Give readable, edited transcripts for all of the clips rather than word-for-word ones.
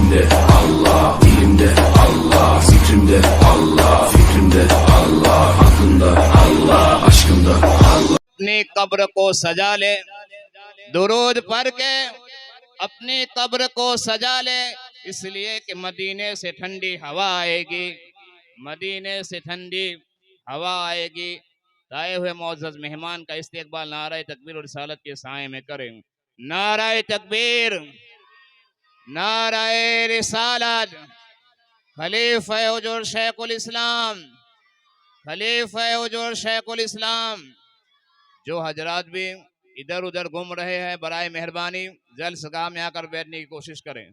Kalbimde Allah, dilimde Allah, zikrimde Allah, fikrimde Allah, aklımda Allah, aşkımda Allah. اپنی قبر کو سجا لے، درود پڑھ کے اپنی قبر کو سجا لے، اس لیے کہ مدینے سے ٹھنڈی ہوا آئے گی، مدینے سے ٹھنڈی ہوا آئے گی۔ آئے ہوئے معزز مہمان کا استقبال نعرہ تکبیر اور رسالت کے سائے میں کریں۔ نعرہ تکبیر، نعرہ رسالت، خلیفہ حضور شیخ الاسلام، خلیفہ حضور شیخ الاسلام۔ جو حضرات بھی ادھر ادھر گھوم رہے ہیں برائے مہربانی جلد سے گاہ میں آ کر بیٹھنے کی کوشش کریں۔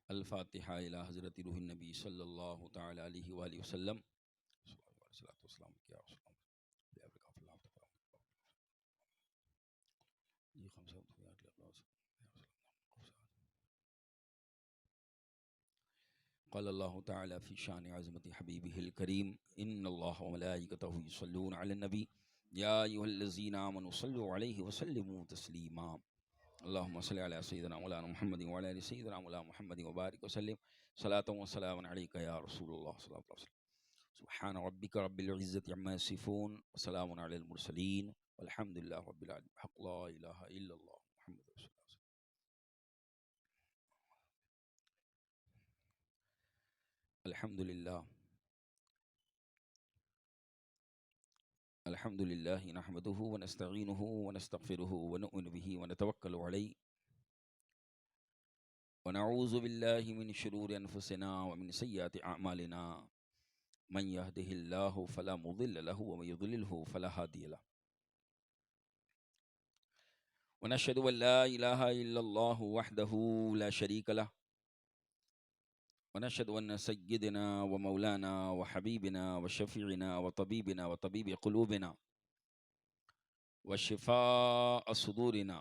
الفاتحہ الی حضرت روح النبی صلی اللہ تعالی علیہ وآلہ وسلم۔ قال اللہ تعالی فی شان عظمت حبیبہ الکریم ان اللہ وملائکتہ یصلون علی النبی یا ایھا الذین آمنوا صلوا علیہ وسلموا تسلیما۔ اللہم صلی علی سیدنا مولانا محمد وعلی آل سیدنا مولانا محمد وبارک وسلم صلاۃ و سلام علیک یا رسول اللہ صلی اللہ علیہ وسلم۔ سبحان ربک رب العزۃ عما یصفون وسلام علی المرسلین والحمد للہ رب العالمین۔ حق لا الہ الا اللہ محمد رسول اللہ۔ الحمد للہ الحمد للہ نحمدہ ونستعینہ ونستغفرہ ونؤمن بہ ونتوکل علیہ ونعوذ باللہ من شرور انفسنا ومن سیئات اعمالنا من يهده الله فلا مضل له ومن يضلله فلا هادي له ونشهد ان لا اله الا الله وحده لا شريك له ونشهد ان سيدنا ومولانا وحبيبنا وشفيعنا وطبيبنا وطبيب قلوبنا وشفاء صدورنا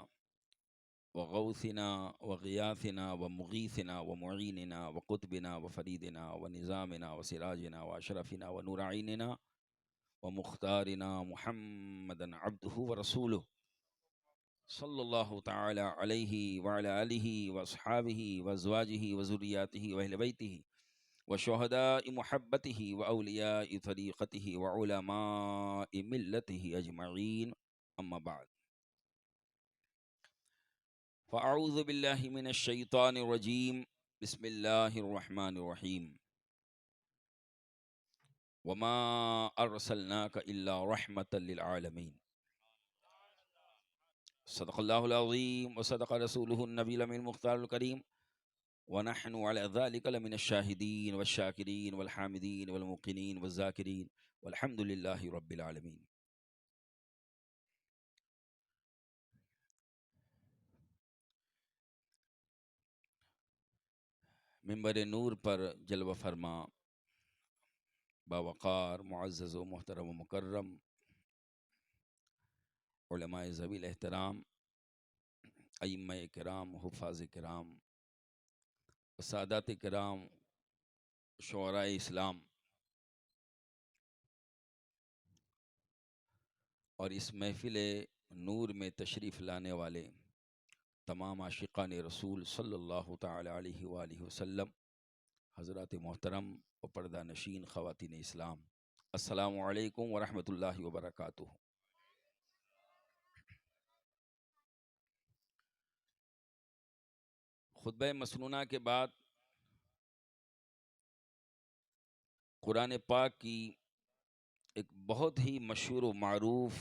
وغوثنا وغياثنا ومغيثنا ومعيننا وقطبنا وفريدنا ونظامنا وسراجنا وأشرفنا ونور عيننا ومختارنا محمدا عبده ورسوله صلى الله تعالى عليه وعلى آله وأصحابه وأزواجه وذرياته وأهل بيته وشهداء محبته وأولياء طريقته وعلماء ملته أجمعين أما بعد فأعوذ بالله من الشيطان الرجيم بسم الله الرحمن الرحيم وما أرسلناك إلا رحمة للعالمين صدق الله العظيم وصدق رسوله النبي الأمين المختار الكريم ونحن على ذلك لمن الشاهدين والشاكرين والحامدين والموقنين والذاكرين والحمد لله رب العالمين۔ منبر نور پر جلوہ فرما باوقار معزز و محترم و مکرم علماء ذوی الاحترام، ائمہ کرام، حفاظ کرام، سادات کرام، شعراء اسلام اور اس محفل نور میں تشریف لانے والے تمام عاشقان رسول صلی اللہ تعالی علیہ وآلہ وسلم، حضرات محترم و پردہ نشین خواتین اسلام، السلام علیکم ورحمۃ اللہ وبرکاتہ۔ خطبہ مسنونہ کے بعد قرآن پاک کی ایک بہت ہی مشہور و معروف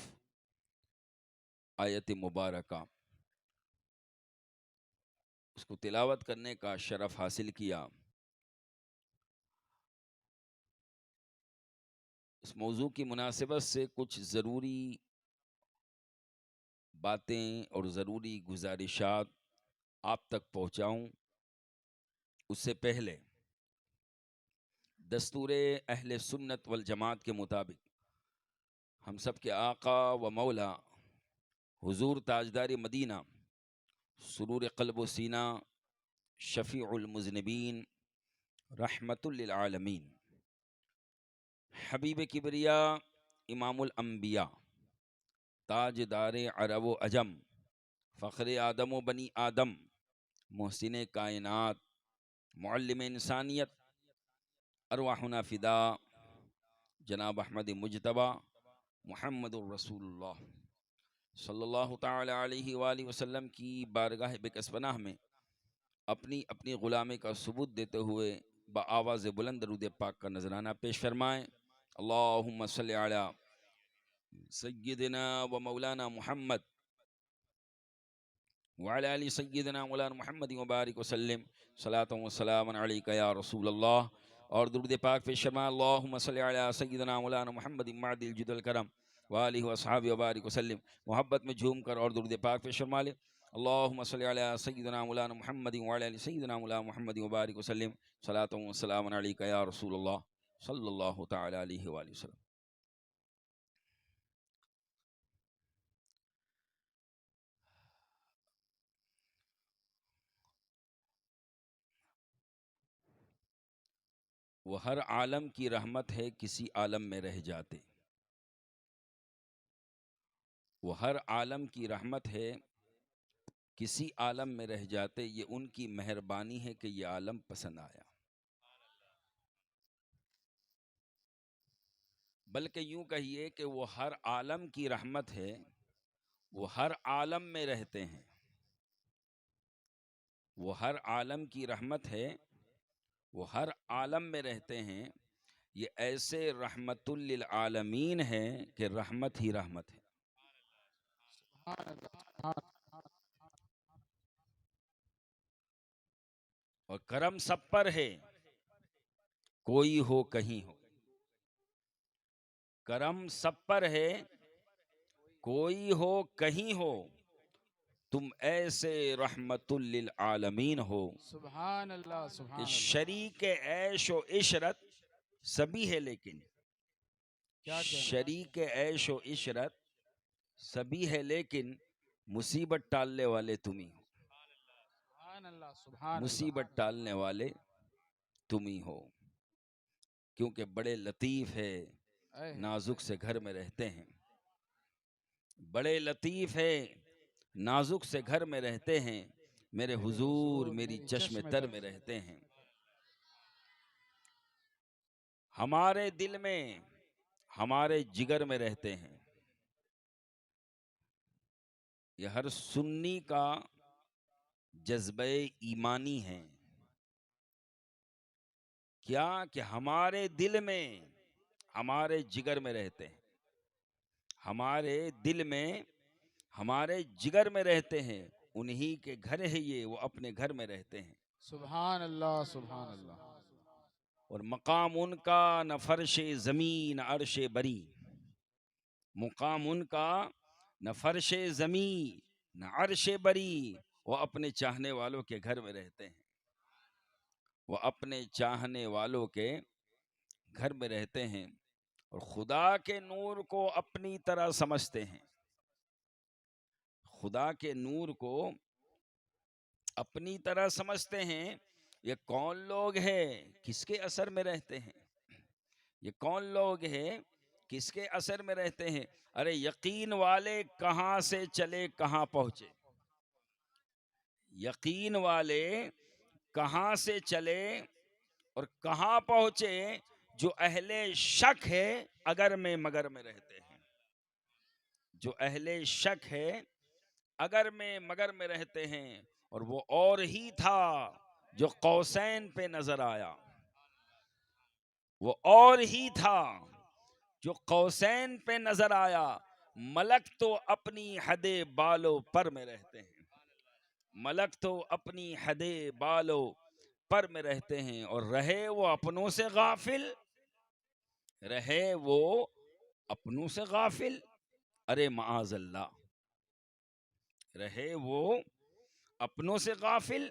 آیت مبارکہ، اس کو تلاوت کرنے کا شرف حاصل کیا۔ اس موضوع کی مناسبت سے کچھ ضروری باتیں اور ضروری گزارشات آپ تک پہنچاؤں، اس سے پہلے دستور اہل سنت والجماعت کے مطابق ہم سب کے آقا و مولا حضور تاجدار مدینہ، سرور قلب و سینہ، شفیع المذنبین، رحمت للعالمین، حبیب کبریا، امام الانبیاء، تاجدار عرب و عجم، فخر آدم و بنی آدم، محسن کائنات، معلم انسانیت، ارواحنا فدا، جناب احمد مجتبی محمد الرسول اللہ صلی اللہ تعالی علیہ وآلہ وسلم کی بارگاہ بکس پناہ میں اپنی اپنی غلامی کا ثبوت دیتے ہوئے بآواز بلند درود پاک کا نذرانہ پیش فرمائیں۔ اللہم صلی علی سیدنا و مولانا محمد وعلی آل سیدنا مولانا محمد وبارک وسلم، صلاۃ و سلام علیک یا رسول اللہ۔ اور درود پاک پیش فرمائیں۔ اللہم صلی علی سیدنا مولانا محمد معدی الجد الکرم وآلہ واصحابہ وبارک وسلم۔ محبت میں جھوم کر اور درود پاک پیش فرما لیں۔ اللہم صلی علی سیدنا مولانا محمد وعلی آل سیدنا مولانا محمد وبارک وسلم، صلاۃ و سلام علیک یا رسول اللہ صلی اللہ تعالی علیہ وآلہ وسلم۔ وہ ہر عالم کی رحمت ہے کسی عالم میں رہ جاتے، وہ ہر عالم کی رحمت ہے کسی عالم میں رہ جاتے، یہ ان کی مہربانی ہے کہ یہ عالم پسند آیا۔ بلکہ یوں کہیے کہ وہ ہر عالم کی رحمت ہے، وہ ہر عالم میں رہتے ہیں، وہ ہر عالم کی رحمت ہے، وہ ہر عالم میں رہتے ہیں، یہ ایسے رحمت للعالمین ہے کہ رحمت ہی رحمت ہے۔ اور کرم سب پر ہے، کوئی ہو کہیں ہو، کرم سب پر ہے، کوئی ہو کہیں ہو، تم ایسے رحمت للعالمین ہو سبحان اللہ، کہ سبحان اللہ۔ شریک عیش و عشرت سبھی ہے، لیکن کیا کہنا؟ شریک عیش و عشرت سبھی ہے، لیکن مصیبت ٹالنے والے تم ہی ہو، سبحان اللہ، سبحان اللہ۔ مصیبت ٹالنے والے تم ہی ہو، کیونکہ بڑے لطیف ہے، اے نازک سے گھر میں رہتے ہیں، بڑے لطیف ہے، نازک سے گھر میں رہتے ہیں، میرے حضور میری چشم تر میں رہتے ہیں، ہمارے دل میں، ہمارے جگر میں رہتے ہیں۔ یہ ہر سنی کا جذبہ ایمانی ہے، کیا کہ ہمارے دل میں، ہمارے جگر میں رہتے ہیں، ہمارے دل میں، ہمارے جگر میں رہتے ہیں، انہی کے گھر ہے یہ، وہ اپنے گھر میں رہتے ہیں۔ سبحان اللہ، سبحان اللہ۔ اور مقام ان کا نہ فرش زمین نہ عرش بری، مقام ان کا نہ فرش زمین نہ عرش بری، وہ اپنے چاہنے والوں کے گھر میں رہتے ہیں، وہ اپنے چاہنے والوں کے گھر میں رہتے ہیں، اور خدا کے نور کو اپنی طرح سمجھتے ہیں، خدا کے نور کو اپنی طرح سمجھتے ہیں۔ یہ کون لوگ ہیں، کس کے اثر میں رہتے ہیں؟ یہ کون لوگ ہیں، کس کے اثر میں رہتے ہیں؟ ارے یقین والے کہاں سے چلے کہاں پہنچے، یقین والے کہاں سے چلے اور کہاں پہنچے، جو اہل شک ہے اگر میں مگر میں رہتے ہیں، جو اہل شک ہے اگر میں مگر میں رہتے ہیں، اور وہ اور ہی تھا جو قوسین پہ نظر آیا، وہ اور ہی تھا جو قوسین پہ نظر آیا، ملک تو اپنی حد بالو پر میں رہتے ہیں، ملک تو اپنی حد بالو پر میں رہتے ہیں، اور رہے وہ اپنوں سے غافل، رہے وہ اپنوں سے غافل، ارے معاذ اللہ، رہے وہ اپنوں سے غافل،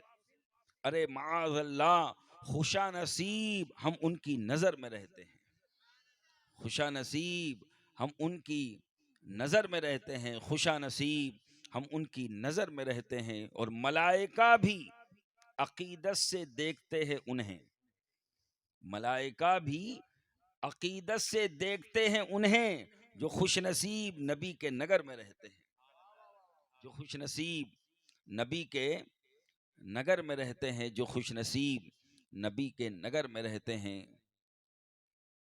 ارے معاذ اللہ، خوشا نصیب ہم ان کی نظر میں رہتے ہیں، خوشا نصیب ہم ان کی نظر میں رہتے ہیں، خوشا نصیب ہم ان کی نظر میں رہتے ہیں، اور ملائکہ بھی عقیدت سے دیکھتے ہیں انہیں، ملائکہ بھی عقیدت سے دیکھتے ہیں انہیں، جو خوش نصیب نبی کے نگر میں رہتے ہیں، جو خوش نصیب نبی کے نگر میں رہتے ہیں، جو خوش نصیب نبی کے نگر میں رہتے ہیں۔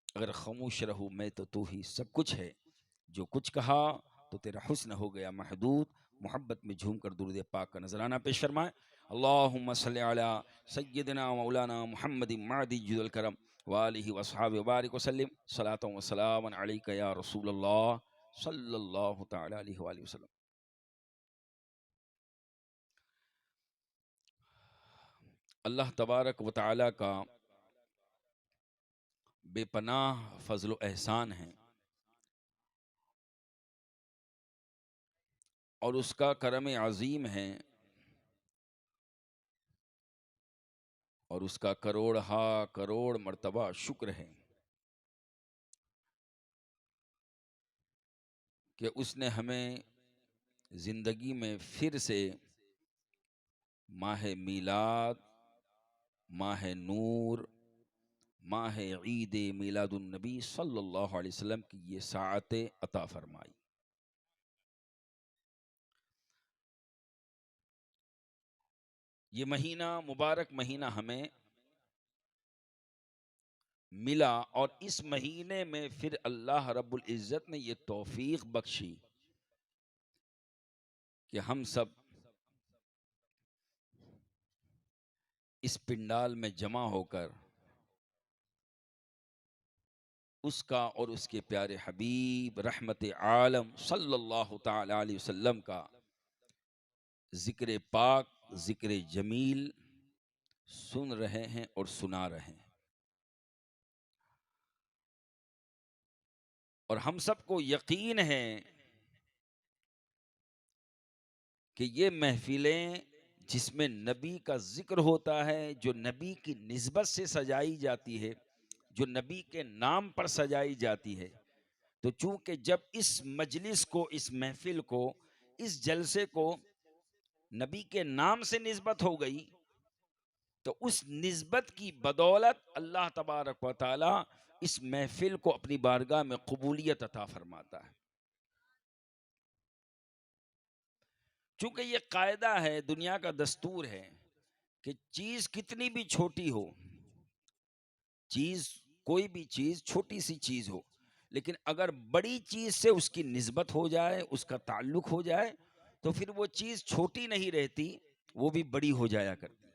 اگر خاموش رہوں میں تو ہی سب کچھ ہے، جو کچھ کہا تو تیرا حسن ہو گیا محدود، محبت میں جھوم کر درود پاک کا نذرانہ پیش فرمائیں۔ اللہم صلی علی سیدنا مولانا محمد معدی جد الکرم وآلہ وصحابہ وبارک وسلم، صلاۃ و سلام علیک یا رسول اللہ صلی اللہ تعالی علیہ وآلہ وسلم۔ اللہ تبارک و تعالی کا بے پناہ فضل و احسان ہے، اور اس کا کرم عظیم ہے، اور اس کا کروڑ مرتبہ شکر ہے کہ اس نے ہمیں زندگی میں پھر سے ماہ میلاد، ماہ نور، ماہ عید میلاد النبی صلی اللہ علیہ وسلم کی یہ ساعت عطا فرمائی۔ یہ مہینہ مبارک مہینہ ہمیں ملا، اور اس مہینے میں پھر اللہ رب العزت نے یہ توفیق بخشی کہ ہم سب اس پنڈال میں جمع ہو کر اس کا اور اس کے پیارے حبیب رحمت عالم صلی اللہ تعالی علیہ وسلم کا ذکر پاک، ذکر جمیل سن رہے ہیں اور سنا رہے ہیں، اور ہم سب کو یقین ہے کہ یہ محفلیں جس میں نبی کا ذکر ہوتا ہے، جو نبی کی نسبت سے سجائی جاتی ہے، جو نبی کے نام پر سجائی جاتی ہے، تو چونکہ جب اس مجلس کو، اس محفل کو، اس جلسے کو نبی کے نام سے نسبت ہو گئی، تو اس نسبت کی بدولت اللہ تبارک و تعالی اس محفل کو اپنی بارگاہ میں قبولیت عطا فرماتا ہے۔ چونکہ یہ قاعدہ ہے، دنیا کا دستور ہے کہ چیز کتنی بھی چھوٹی ہو، چیز کوئی بھی چیز چھوٹی سی چیز ہو، لیکن اگر بڑی چیز سے اس کی نسبت ہو جائے، اس کا تعلق ہو جائے، تو پھر وہ چیز چھوٹی نہیں رہتی، وہ بھی بڑی ہو جایا کرتی ہے۔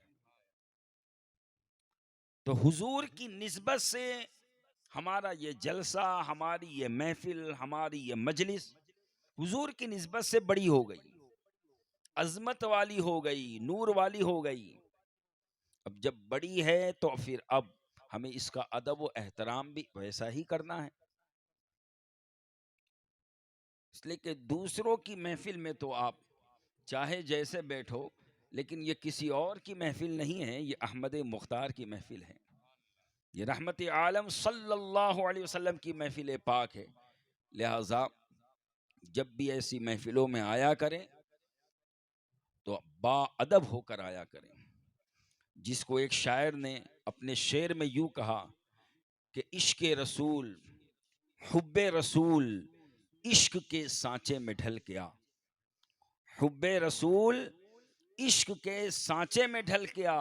تو حضور کی نسبت سے ہمارا یہ جلسہ، ہماری یہ محفل، ہماری یہ مجلس حضور کی نسبت سے بڑی ہو گئی، عظمت والی ہو گئی، نور والی ہو گئی۔ اب جب بڑی ہے تو پھر اب ہمیں اس کا ادب و احترام بھی ویسا ہی کرنا ہے، اس لیے کہ دوسروں کی محفل میں تو آپ چاہے جیسے بیٹھو، لیکن یہ کسی اور کی محفل نہیں ہے، یہ احمد مختار کی محفل ہے، یہ رحمت عالم صلی اللہ علیہ وسلم کی محفل پاک ہے۔ لہذا جب بھی ایسی محفلوں میں آیا کریں تو با ادب ہو کر آیا کریں۔ جس کو ایک شاعر نے اپنے شعر میں یوں کہا کہ عشق رسول، حب رسول، عشق کے سانچے میں ڈھل کے آ، حب رسول عشق کے سانچے میں ڈھل کے آ،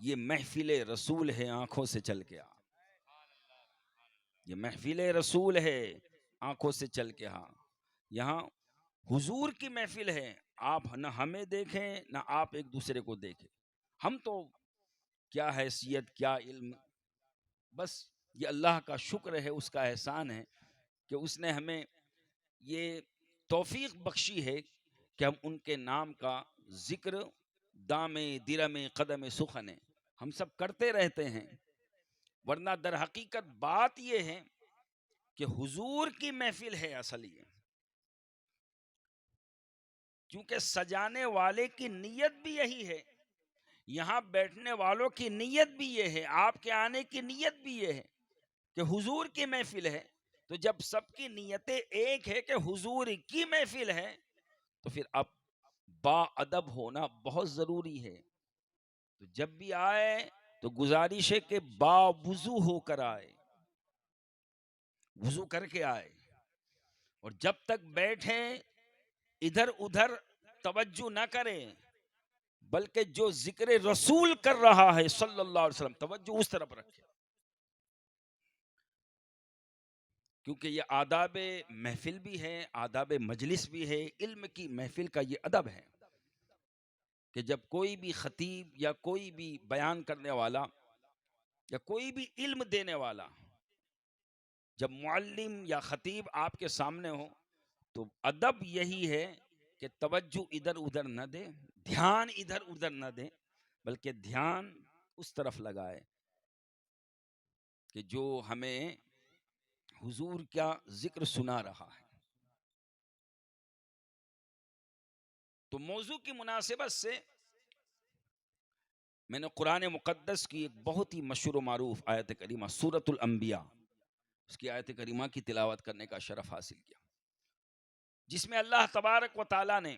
یہ محفل رسول ہے آنکھوں سے چل کے آ، یہ محفل رسول ہے آنکھوں سے چل کے آ۔ یہاں حضور کی محفل ہے، آپ نہ ہمیں دیکھیں نہ آپ ایک دوسرے کو دیکھیں، ہم تو کیا حیثیت، کیا علم، بس یہ اللہ کا شکر ہے، اس کا احسان ہے کہ اس نے ہمیں یہ توفیق بخشی ہے کہ ہم ان کے نام کا ذکر دام درم قدم سخن ہم سب کرتے رہتے ہیں. ورنہ در حقیقت بات یہ ہے کہ حضور کی محفل ہے اصل یہ، کیونکہ سجانے والے کی نیت بھی یہی ہے، یہاں بیٹھنے والوں کی نیت بھی یہ ہے، آپ کے آنے کی نیت بھی یہ ہے کہ حضور کی محفل ہے. تو جب سب کی نیتیں ایک ہے کہ حضور کی محفل ہے تو پھر اب با ادب ہونا بہت ضروری ہے. تو جب بھی آئے تو گزارش ہے کہ با وضو ہو کر آئے، وضو کر کے آئے، اور جب تک بیٹھیں ادھر ادھر توجہ نہ کریں، بلکہ جو ذکر رسول کر رہا ہے صلی اللہ علیہ وسلم توجہ اس طرف رکھے. کیونکہ یہ آداب محفل بھی ہے، آداب مجلس بھی ہے، علم کی محفل کا یہ ادب ہے کہ جب کوئی بھی خطیب یا کوئی بھی بیان کرنے والا یا کوئی بھی علم دینے والا، جب معلم یا خطیب آپ کے سامنے ہو تو ادب یہی ہے کہ توجہ ادھر ادھر نہ دے، دھیان ادھر ادھر نہ دے، بلکہ دھیان اس طرف لگائے کہ جو ہمیں حضور کا ذکر سنا رہا ہے. تو موضوع کی مناسبت سے میں نے قرآن مقدس کی ایک بہت ہی مشہور و معروف آیت کریمہ سورۃ الانبیاء، اس کی آیت کریمہ کی تلاوت کرنے کا شرف حاصل کیا، جس میں اللہ تبارک و تعالی نے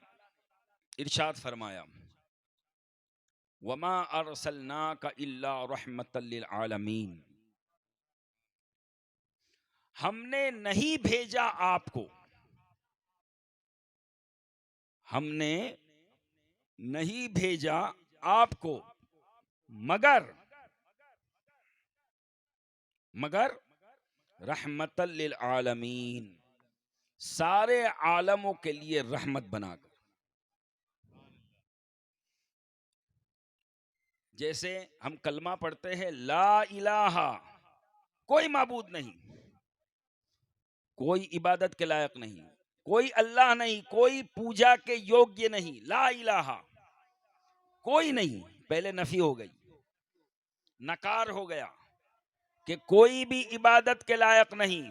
ارشاد فرمایا وَمَا أَرْسَلْنَاكَ إِلَّا رَحْمَةً لِلْعَالَمِينَ، ہم نے نہیں بھیجا آپ کو، ہم نے نہیں بھیجا آپ کو مگر رحمت للعالمین، سارے عالموں کے لیے رحمت بنا کر. جیسے ہم کلمہ پڑھتے ہیں لا الہ، کوئی معبود نہیں، کوئی عبادت کے لائق نہیں، کوئی اللہ نہیں، کوئی پوجا کے یوگیہ نہیں، لا الہ کوئی نہیں. پہلے نفی ہو گئی، نکار ہو گیا کہ کوئی بھی عبادت کے لائق نہیں.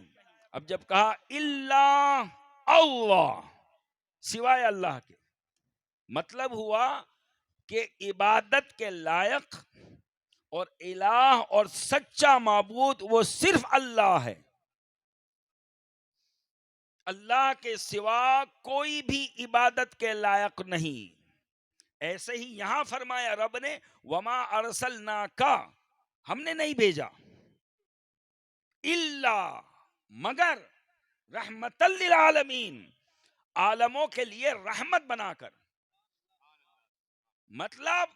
اب جب کہا الا اللہ، سوائے اللہ کے، مطلب ہوا کہ عبادت کے لائق اور الہ اور سچا معبود وہ صرف اللہ ہے، اللہ کے سوا کوئی بھی عبادت کے لائق نہیں. ایسے ہی یہاں فرمایا رب نے وما ارسلناکا، ہم نے نہیں بھیجا، الا مگر رحمت للعالمین، عالموں کے لیے رحمت بنا کر. مطلب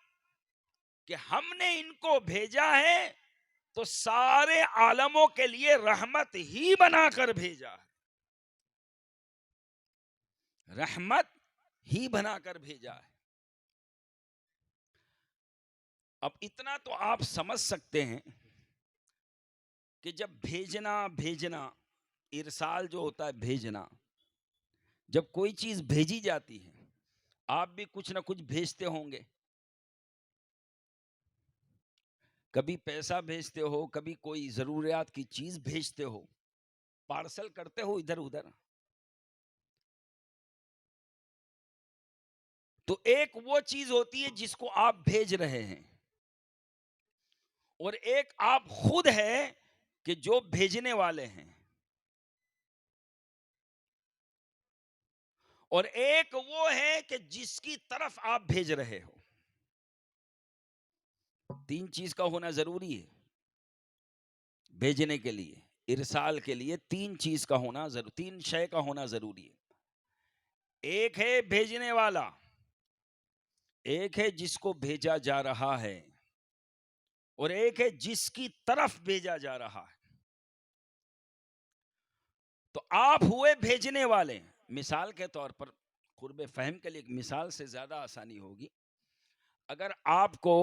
کہ ہم نے ان کو بھیجا ہے تو سارے عالموں کے لیے رحمت ہی بنا کر بھیجا ہے، رحمت ہی بنا کر بھیجا ہے. اب اتنا تو آپ سمجھ سکتے ہیں کہ جب بھیجنا ارسال جو ہوتا ہے بھیجنا، جب کوئی چیز بھیجی جاتی ہے آپ بھی کچھ نہ کچھ بھیجتے ہوں گے، کبھی پیسہ بھیجتے ہو، کبھی کوئی ضروریات کی چیز بھیجتے ہو، پارسل کرتے ہو ادھر ادھر. تو ایک وہ چیز ہوتی ہے جس کو آپ بھیج رہے ہیں، اور ایک آپ خود ہے کہ جو بھیجنے والے ہیں، اور ایک وہ ہے کہ جس کی طرف آپ بھیج رہے ہو. تین چیز کا ہونا ضروری ہے بھیجنے کے لیے، ارسال کے لیے تین چیز کا ہونا ضروری، تین شے کا ہونا ضروری ہے. ایک ہے بھیجنے والا، ایک ہے جس کو بھیجا جا رہا ہے، اور ایک ہے جس کی طرف بھیجا جا رہا ہے. تو آپ ہوئے بھیجنے والے. مثال کے طور پر قرب فہم کے لیے ایک مثال سے زیادہ آسانی ہوگی. اگر آپ کو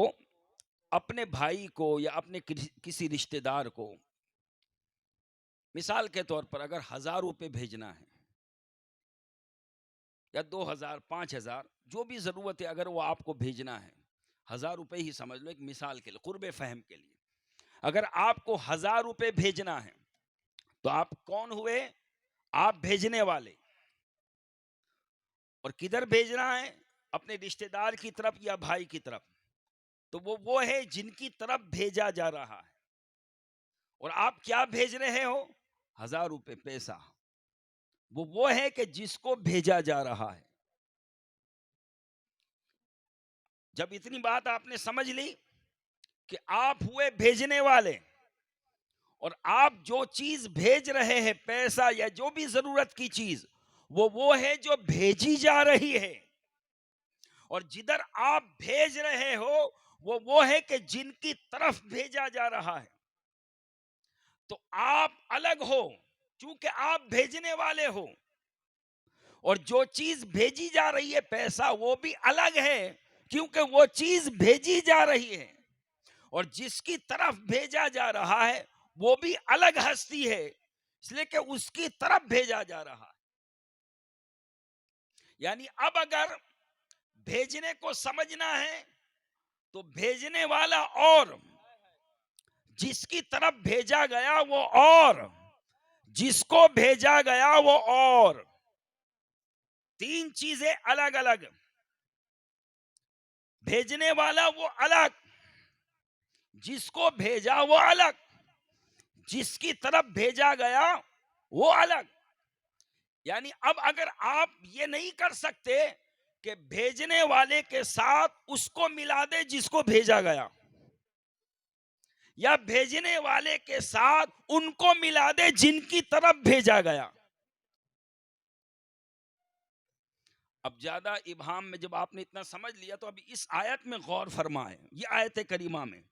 اپنے بھائی کو یا اپنے کسی رشتہ دار کو مثال کے طور پر اگر 1000 روپے بھیجنا ہے یا 2000 5000 جو بھی ضرورت ہے، اگر وہ آپ کو بھیجنا ہے، 1000 روپے ہی سمجھ لو ایک مثال کے لیے، قرب فہم کے لیے، اگر آپ کو 1000 روپے بھیجنا ہے تو آپ کون ہوئے؟ آپ بھیجنے والے. اور کدھر بھیجنا ہے؟ اپنے رشتہ دار کی طرف یا بھائی کی طرف. تو وہ ہے جن کی طرف بھیجا جا رہا ہے. اور آپ کیا بھیج رہے ہو؟ 1000 روپے پیسہ. وہ ہے کہ جس کو بھیجا جا رہا ہے. جب اتنی بات آپ نے سمجھ لی کہ آپ ہوئے بھیجنے والے، اور آپ جو چیز بھیج رہے ہیں، پیسہ یا جو بھی ضرورت کی چیز، وہ ہے جو بھیجی جا رہی ہے. اور جدھر آپ بھیج رہے ہو وہ ہے کہ جن کی طرف بھیجا جا رہا ہے. تو آپ الگ ہو چونکہ آپ بھیجنے والے ہو، اور جو چیز بھیجی جا رہی ہے پیسہ، وہ بھی الگ ہے کیونکہ وہ چیز بھیجی جا رہی ہے. اور جس کی طرف بھیجا جا رہا ہے وہ بھی الگ ہستی ہے، اس لیے کہ اس کی طرف بھیجا جا رہا ہے. یعنی اب اگر بھیجنے کو سمجھنا ہے تو بھیجنے والا اور، جس کی طرف بھیجا گیا وہ اور، جس کو بھیجا گیا وہ اور، تین چیزیں الگ الگ. بھیجنے والا وہ الگ، جس کو بھیجا وہ الگ، جس کی طرف بھیجا گیا وہ الگ. یعنی اب اگر آپ یہ نہیں کر سکتے کہ بھیجنے والے کے ساتھ اس کو ملا دے جس کو بھیجا گیا، یا بھیجنے والے کے ساتھ ان کو ملا دے جن کی طرف بھیجا گیا. اب زیادہ ابہام میں جب آپ نے اتنا سمجھ لیا تو اب اس آیت میں غور فرمائیں. یہ آیت کریمہ میں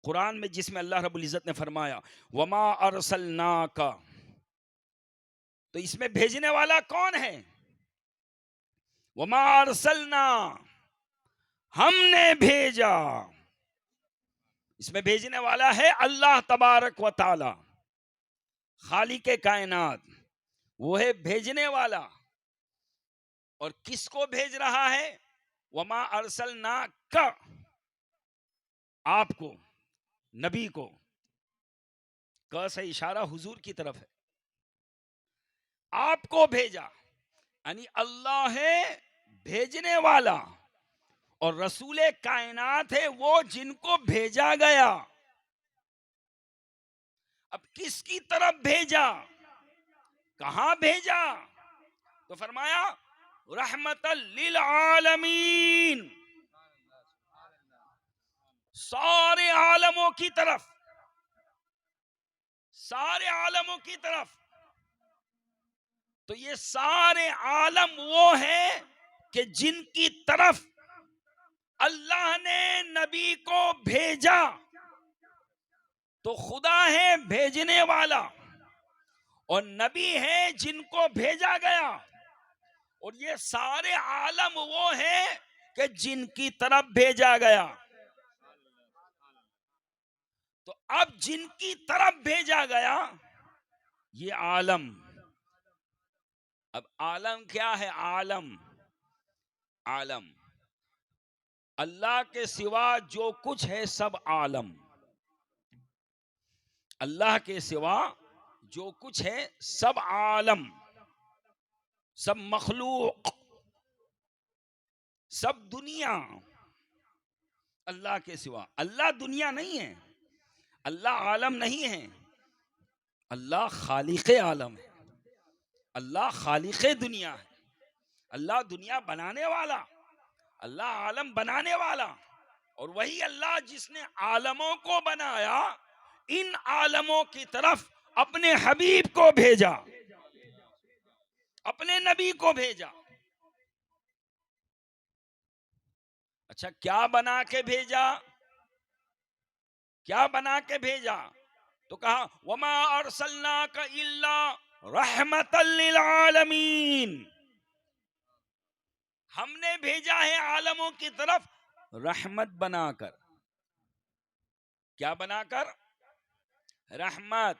قرآن میں جس میں اللہ رب العزت نے فرمایا وما ارسلناک، تو اس میں بھیجنے والا کون ہے؟ وما ارسلنا، ہم نے بھیجا. اس میں بھیجنے والا ہے اللہ تبارک و تعالی، خالق کائنات، وہ ہے بھیجنے والا. اور کس کو بھیج رہا ہے؟ وما ارسلناک، آپ کو، نبی کو. کا سے اشارہ حضور کی طرف ہے. آپ کو بھیجا، یعنی اللہ ہے بھیجنے والا، اور رسول کائنات ہے وہ جن کو بھیجا گیا. اب کس کی طرف بھیجا؟ کہاں بھیجا؟ تو فرمایا رحمت للعالمین، سارے عالموں کی طرف، سارے عالموں کی طرف. تو یہ سارے عالم وہ ہیں کہ جن کی طرف اللہ نے نبی کو بھیجا. تو خدا ہے بھیجنے والا، اور نبی ہے جن کو بھیجا گیا. اور یہ سارے عالم وہ ہیں کہ جن کی طرف بھیجا گیا. تو اب جن کی طرف بھیجا گیا یہ عالم. اب عالم کیا ہے؟ عالم، عالم اللہ کے سوا جو کچھ ہے سب عالم. اللہ کے سوا جو کچھ ہے سب عالم، سب مخلوق، سب دنیا. اللہ کے سوا، اللہ دنیا نہیں ہے، اللہ عالم نہیں ہے، اللہ خالق عالم ہے، اللہ خالق دنیا ہے، اللہ دنیا بنانے والا، اللہ عالم بنانے والا. اور وہی اللہ جس نے عالموں کو بنایا، ان عالموں کی طرف اپنے حبیب کو بھیجا، اپنے نبی کو بھیجا. اچھا کیا بنا کے بھیجا؟ کیا بنا کے بھیجا؟ تو کہا وما ارسلناک الا رحمت للعالمین، ہم نے بھیجا ہے عالموں کی طرف رحمت بنا کر. کیا بنا کر؟ رحمت.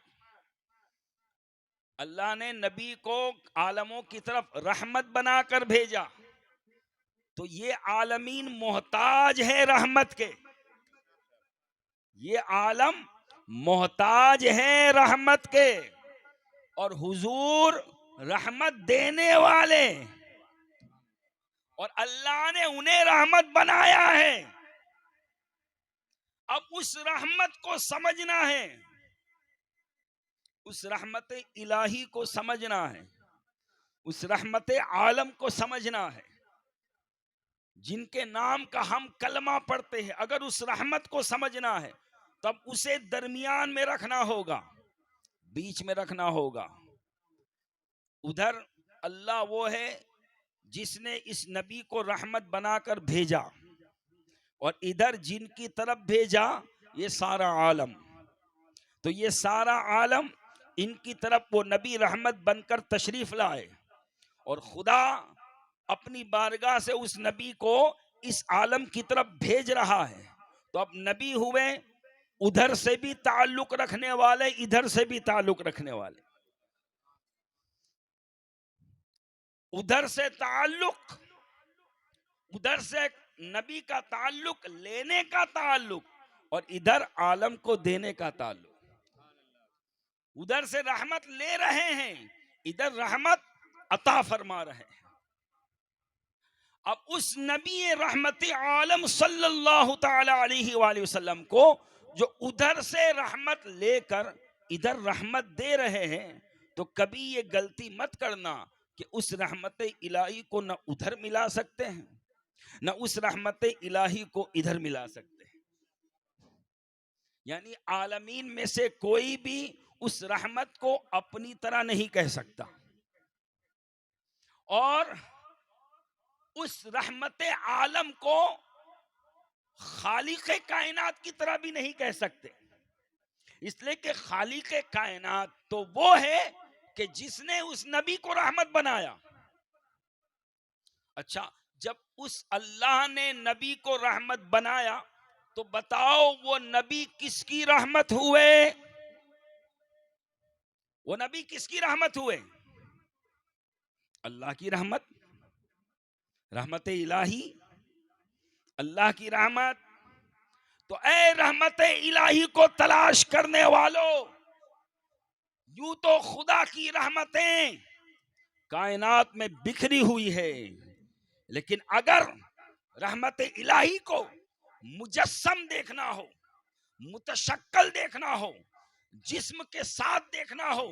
اللہ نے نبی کو عالموں کی طرف رحمت بنا کر بھیجا، تو یہ عالمین محتاج ہے رحمت کے، یہ عالم محتاج ہے رحمت کے، اور حضور رحمت دینے والے، اور اللہ نے انہیں رحمت بنایا ہے۔ اب اس رحمت کو سمجھنا ہے، اس رحمت الہی کو سمجھنا ہے، اس رحمت عالم کو سمجھنا ہے، جن کے نام کا ہم کلمہ پڑھتے ہیں۔ اگر اس رحمت کو سمجھنا ہے تب اسے درمیان میں رکھنا ہوگا، بیچ میں رکھنا ہوگا۔ ادھر اللہ وہ ہے جس نے اس نبی کو رحمت بنا کر بھیجا، اور ادھر جن کی طرف بھیجا یہ سارا عالم، تو یہ سارا عالم ان کی طرف وہ نبی رحمت بن کر تشریف لائے، اور خدا اپنی بارگاہ سے اس نبی کو اس عالم کی طرف بھیج رہا ہے۔ تو اب نبی ہوئے ادھر سے بھی تعلق رکھنے والے، ادھر سے بھی تعلق رکھنے والے، ادھر سے تعلق، ادھر سے نبی کا تعلق لینے کا تعلق، اور ادھر عالم کو دینے کا تعلق۔ ادھر سے رحمت لے رہے ہیں، ادھر رحمت عطا فرما رہے ہیں۔ اب اس نبی رحمت عالم صلی اللہ تعالی علیہ وآلہ وسلم کو جو ادھر سے رحمت لے کر ادھر رحمت دے رہے ہیں، تو کبھی یہ غلطی مت کرنا کہ اس رحمت الہی کو نہ ادھر ملا سکتے ہیں، نہ اس رحمت الہی کو ادھر ملا سکتے ہیں۔ یعنی عالمین میں سے کوئی بھی اس رحمت کو اپنی طرح نہیں کہہ سکتا، اور اس رحمت عالم کو خالق کائنات کی طرح بھی نہیں کہہ سکتے، اس لیے کہ خالق کائنات تو وہ ہے کہ جس نے اس نبی کو رحمت بنایا۔ اچھا، جب اس اللہ نے نبی کو رحمت بنایا تو بتاؤ وہ نبی کس کی رحمت ہوئے؟ وہ نبی کس کی رحمت ہوئے؟ اللہ کی رحمت، رحمت الہی، اللہ کی رحمت۔ تو اے رحمت الہی کو تلاش کرنے والوں، یوں تو خدا کی رحمتیں کائنات میں بکھری ہوئی ہے، لیکن اگر رحمت الہی کو مجسم دیکھنا ہو، متشکل دیکھنا ہو، جسم کے ساتھ دیکھنا ہو،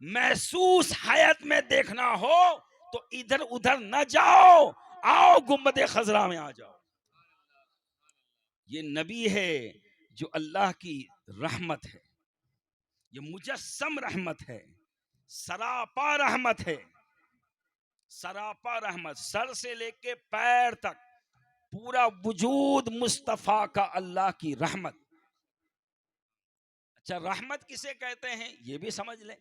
محسوس حیات میں دیکھنا ہو، تو ادھر ادھر نہ جاؤ، آؤ گنبد خضرا میں آ جاؤ۔ یہ نبی ہے جو اللہ کی رحمت ہے، یہ مجسم رحمت ہے، سراپا رحمت ہے، سراپا رحمت، سر سے لے کے پیر تک پورا وجود مصطفیٰ کا اللہ کی رحمت۔ اچھا، رحمت کسے کہتے ہیں یہ بھی سمجھ لیں۔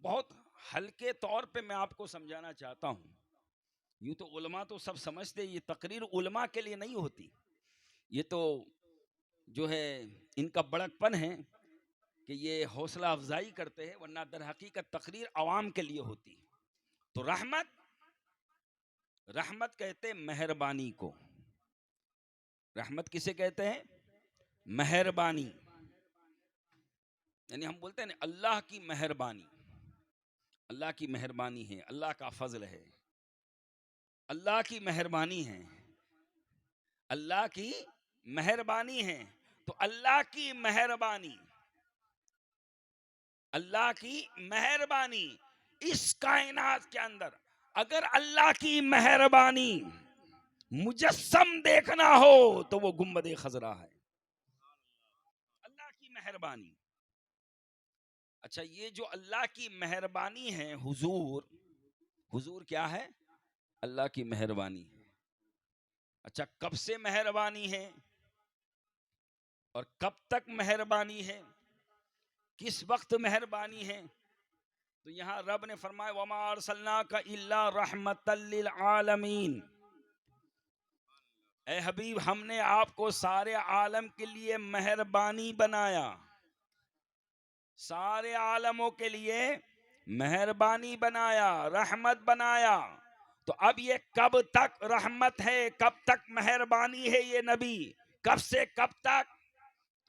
بہت ہلکے طور پہ میں آپ کو سمجھانا چاہتا ہوں۔ یوں تو علماء تو سب سمجھتے، یہ تقریر علماء کے لیے نہیں ہوتی، یہ تو جو ہے ان کا بڑک پن ہے کہ یہ حوصلہ افزائی کرتے ہیں، ورنہ در حقیقت تقریر عوام کے لیے ہوتی۔ تو رحمت کہتے ہیں مہربانی کو۔ رحمت کسے کہتے ہیں؟ مہربانی، یعنی ہم بولتے ہیں نا اللہ کی مہربانی، اللہ کی مہربانی ہے، اللہ کا فضل ہے، اللہ کی مہربانی ہے، اللہ کی مہربانی ہے۔ تو اللہ کی مہربانی، اللہ کی مہربانی اس کائنات کے اندر، اگر اللہ کی مہربانی مجسم دیکھنا ہو تو وہ گنبد خضرا ہے، اللہ کی مہربانی۔ اچھا، یہ جو اللہ کی مہربانی ہے، حضور کیا ہے؟ اللہ کی مہربانی ہے۔ اچھا، کب سے مہربانی ہے اور کب تک مہربانی ہے، کس وقت مہربانی ہے؟ تو یہاں رب نے فرمایا وَمَا أَرْسَلْنَاكَ إِلَّا رَحْمَةً لِّلْعَالَمِينَ، اے حبیب ہم نے آپ کو سارے عالم کے لیے مہربانی بنایا، سارے عالموں کے لیے مہربانی بنایا، رحمت بنایا. تو اب یہ کب تک رحمت ہے، کب تک مہربانی ہے یہ نبی، کب سے کب تک؟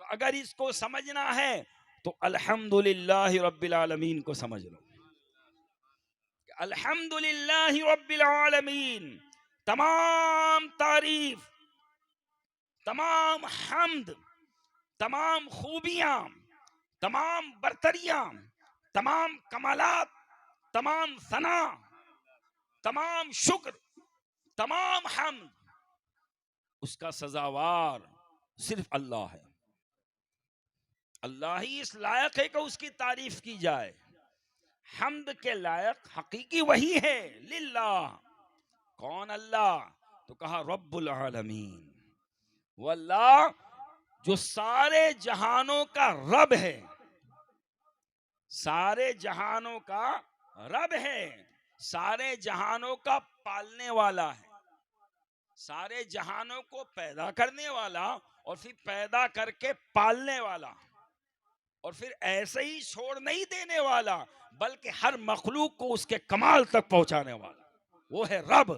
تو اگر اس کو سمجھنا ہے تو الحمدللہ رب العالمین کو سمجھ لو. الحمدللہ رب العالمین، تمام تعریف، تمام حمد، تمام خوبیاں، تمام برتریاں، تمام کمالات، تمام ثنا، تمام شکر، تمام حمد اس کا سزاوار صرف اللہ ہے. اللہ ہی اس لائق ہے کہ اس کی تعریف کی جائے. حمد کے لائق حقیقی وہی ہے. للہ، کون اللہ؟ تو کہا رب العالمین. وہ اللہ جو سارے جہانوں کا رب ہے، سارے جہانوں کا رب ہے، سارے جہانوں کا پالنے والا ہے، سارے جہانوں کو پیدا کرنے والا اور پھر پیدا کر کے پالنے والا، اور پھر ایسے ہی چھوڑ نہیں دینے والا بلکہ ہر مخلوق کو اس کے کمال تک پہنچانے والا. وہ ہے رب،